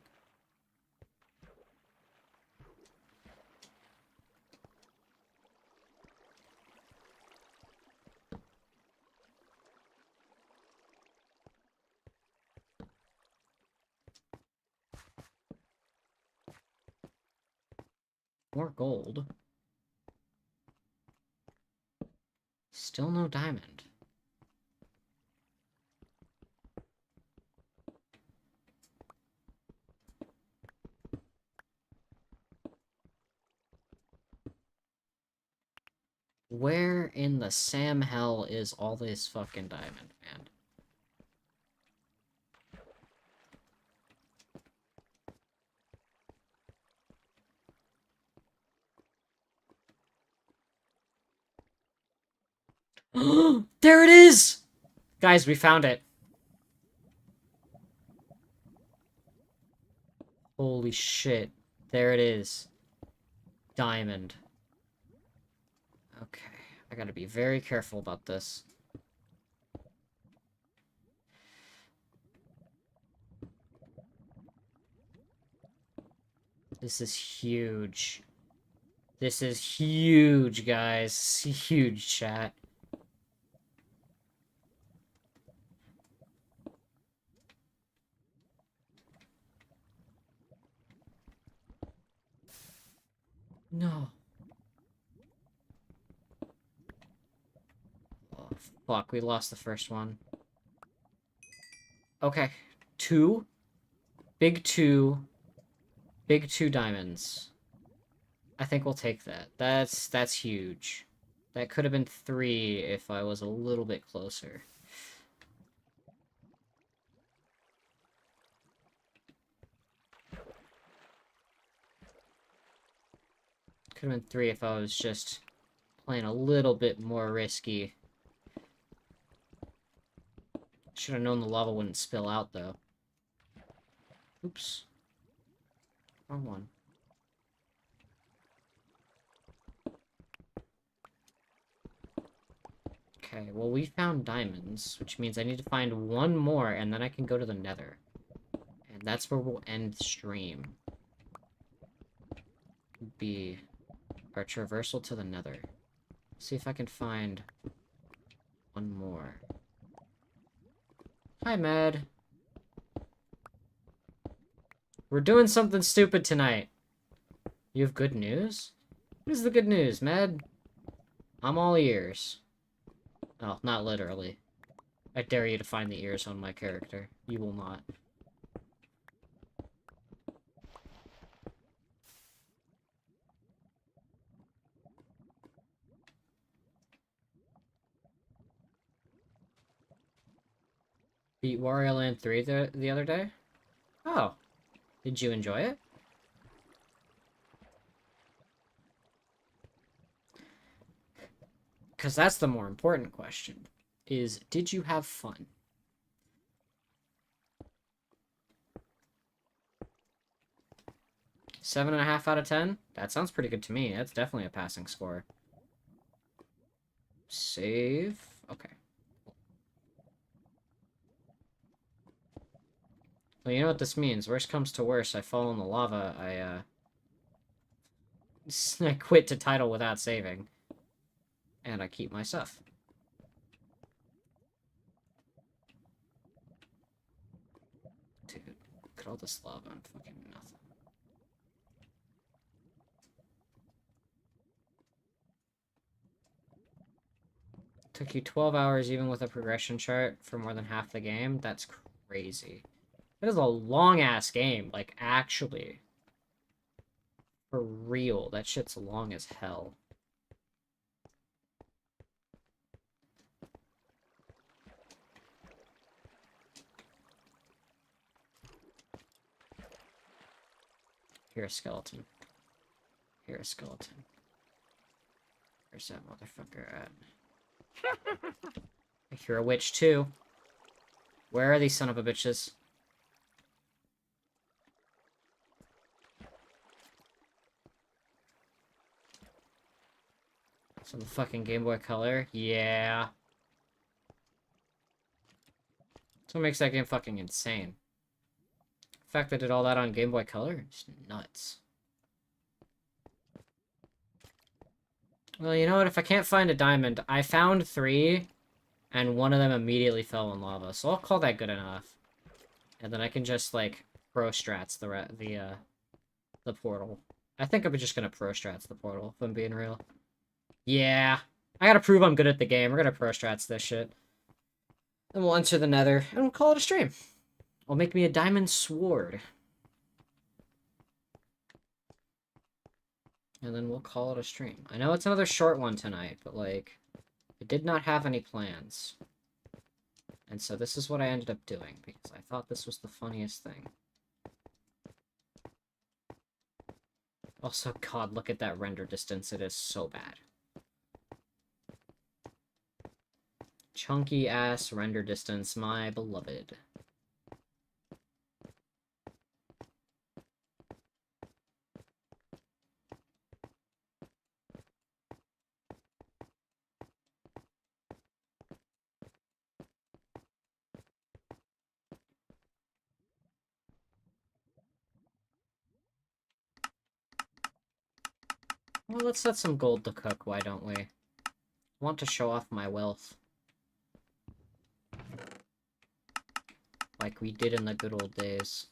More gold. Still no diamond. Where in the Sam hell is all this fucking diamond, man? There it is! Guys, we found it. Holy shit. There it is. Diamond. Okay. I gotta be very careful about this. This is huge. This is huge, guys. Huge, chat. No. Oh, fuck. We lost the first one. Okay. Two. Big two. Big two diamonds. I think we'll take that. That's huge. That could have been 3 if I was a little bit closer. Could have been 3 if I was just playing a little bit more risky. Should have known the lava wouldn't spill out, though. Oops. Wrong one. Okay, well, we found diamonds, which means I need to find one more, and then I can go to the nether. And that's where we'll end the stream. Be our traversal to the nether. See if I can find one more. Hi, Med. We're doing something stupid tonight. You have good news? What is the good news, Med? I'm all ears. Oh, not literally. I dare you to find the ears on my character. You will not. Beat Wario Land 3 the other day? Oh. Did you enjoy it? Because that's the more important question. Is, did you have fun? Seven and a half out of 10? That sounds pretty good to me. That's definitely a passing score. Save. Okay. Well, you know what this means. Worst comes to worst, I fall in the lava. I quit to title without saving. And I keep my stuff. Dude, look at all this lava and fucking nothing. Took you 12 hours even with a progression chart for more than half the game? That's crazy. That is a long-ass game, like, actually. For real, that shit's long as hell. Here a skeleton. Here a skeleton. Where's that motherfucker at? I hear a witch too. Where are these son of a bitches? Some fucking Game Boy Color? Yeah. That's what makes that game fucking insane. The fact that I did all that on Game Boy Color is nuts. Well, you know what? If I can't find a diamond, I found 3, and one of them immediately fell in lava, so I'll call that good enough. And then I can just, like, pro strats the portal. I think I'm just gonna pro strats the portal, if I'm being real. Yeah. I gotta prove I'm good at the game. We're gonna pro strats this shit. Then we'll enter the nether, and we'll call it a stream. I'll make me a diamond sword. And then we'll call it a stream. I know it's another short one tonight, but, like, I did not have any plans. And so this is what I ended up doing, because I thought this was the funniest thing. Also, God, look at that render distance. It is so bad. Chunky-ass render distance, my beloved. Well, let's set some gold to cook, why don't we? I want to show off my wealth. Like we did in the good old days.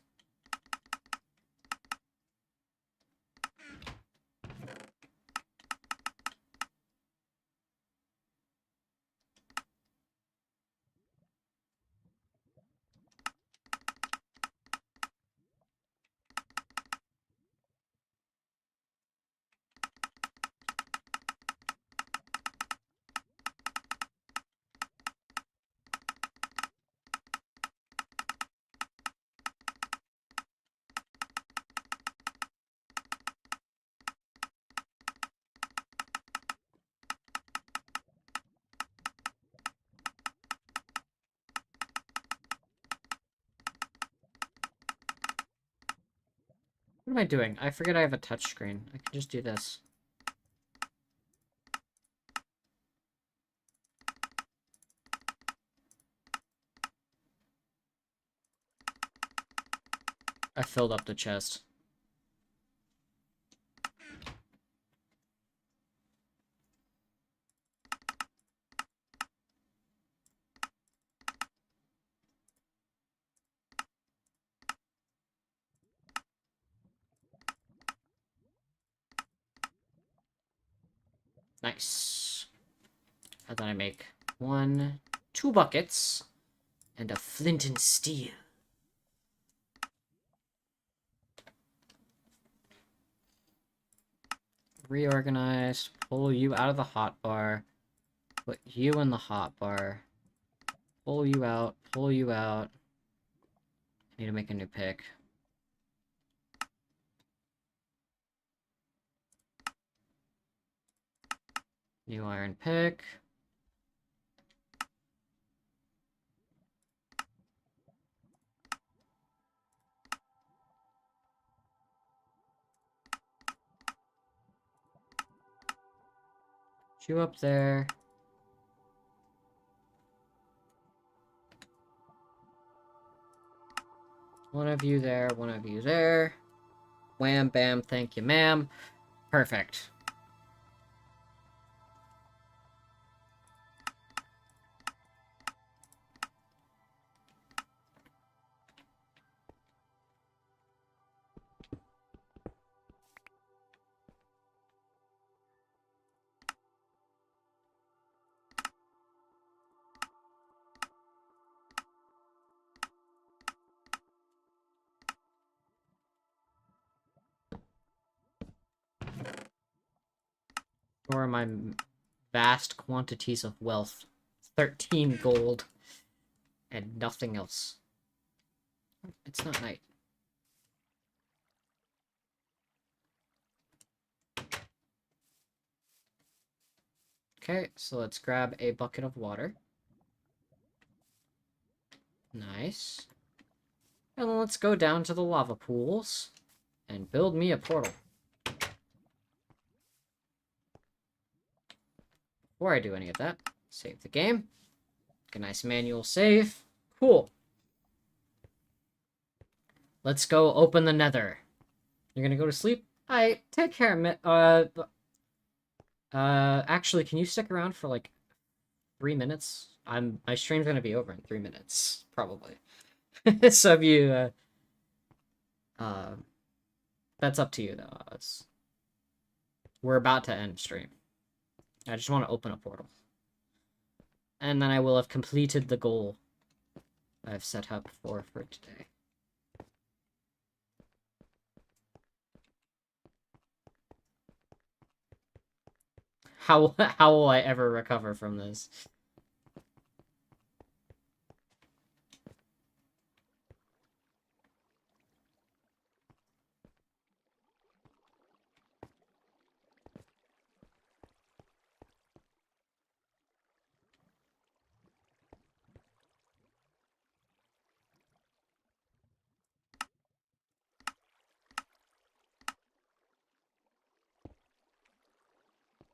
What am I doing? I forget I have a touchscreen. I can just do this. I filled up the chest. Nice. And then I make 2 buckets, and a flint and steel. Reorganize, pull you out of the hotbar, put you in the hotbar, pull you out, pull you out. I need to make a new pick. New iron pick. You up there. One of you there, one of you there. Wham, bam, thank you, ma'am. Perfect. Or my vast quantities of wealth. 13 gold. And nothing else. It's not night. Okay, so let's grab a bucket of water. Nice. And then let's go down to the lava pools and build me a portal. Before I do any of that, save the game. Get a nice manual save. Cool. Let's go open the nether. You're gonna go to sleep? Alright, take care, actually, can you stick around for, like, 3 minutes? My stream's gonna be over in 3 minutes, probably. So if you, that's up to you, though. We're about to end stream. I just want to open a portal. And then I will have completed the goal I've set up for today. How will I ever recover from this?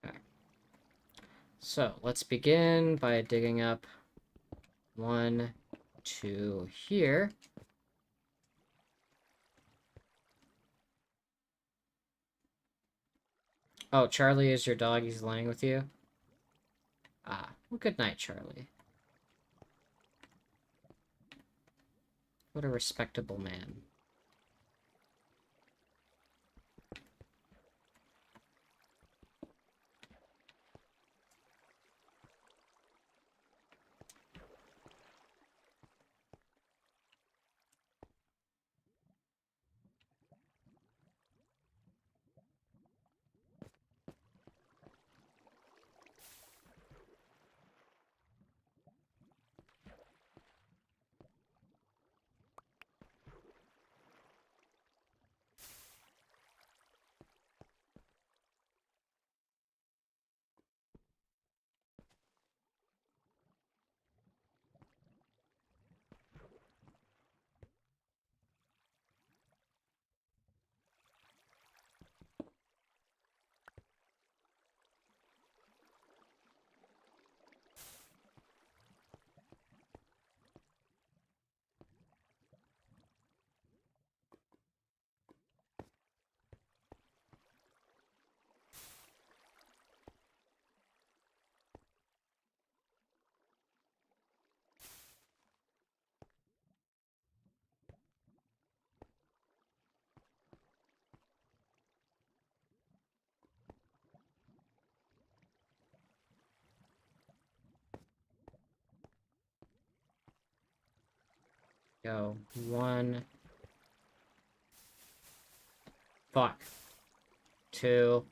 Okay. So let's begin by digging up 1, 2 here. Oh, Charlie is your dog. He's laying with you? Ah, well, good night, Charlie. What a respectable man. Go. 1. Fuck. 2.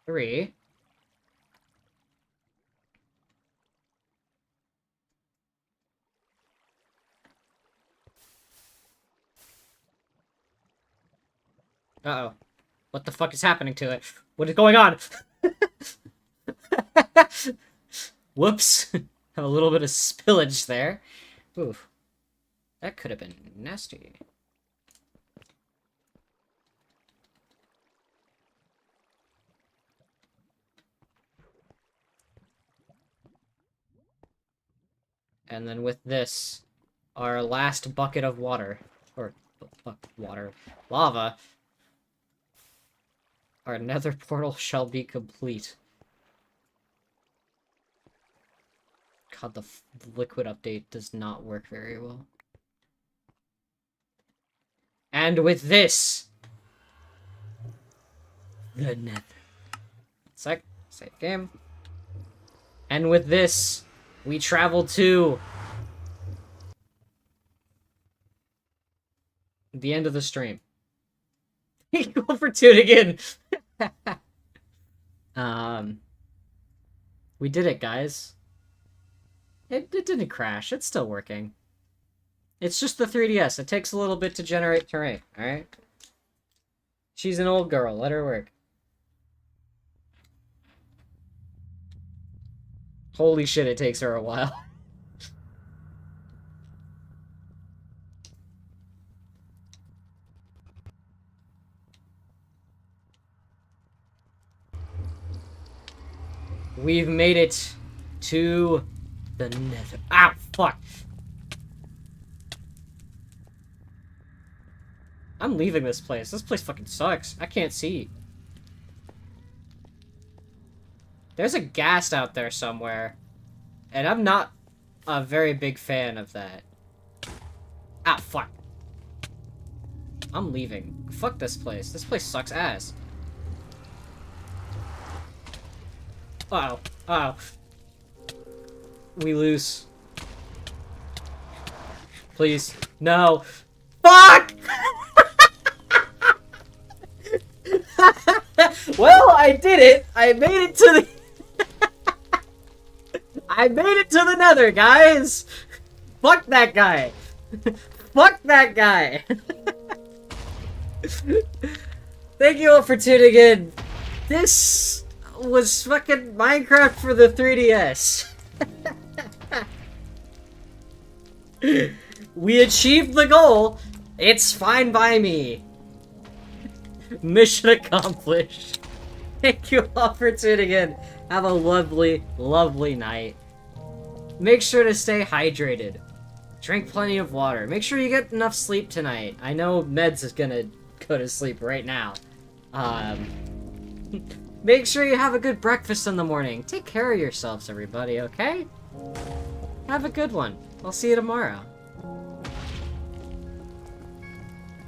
Three. Uh-oh. What the fuck is happening to it? What is going on? Whoops. Have a little bit of spillage there. Oof. That could have been nasty. And then with this, our last bucket of water, or water, lava, our nether portal shall be complete. God, the liquid update does not work very well. And with this, the nether. Save game. And with this, we travel to the end of the stream. Thank you all for tuning in. We did it, guys. It didn't crash. It's still working. It's just the 3DS. It takes a little bit to generate terrain, alright? She's an old girl. Let her work. Holy shit, it takes her a while. We've made it to the nether. Ow, fuck. I'm leaving this place. This place fucking sucks. I can't see. There's a ghast out there somewhere. And I'm not a very big fan of that. Ah, fuck. I'm leaving. Fuck this place. This place sucks ass. Uh-oh. Uh-oh. We lose. Please. No. Fuck! Well, I did it. I made it to the... I made it to the nether, guys! Fuck that guy! Fuck that guy! Thank you all for tuning in. This was fucking Minecraft for the 3DS. We achieved the goal. It's fine by me. Mission accomplished. Thank you all for tuning in. Have a lovely, lovely night. Make sure to stay hydrated. Drink plenty of water. Make sure you get enough sleep tonight. I know Meds is gonna go to sleep right now. Make sure you have a good breakfast in the morning. Take care of yourselves, everybody, okay? Have a good one. I'll see you tomorrow.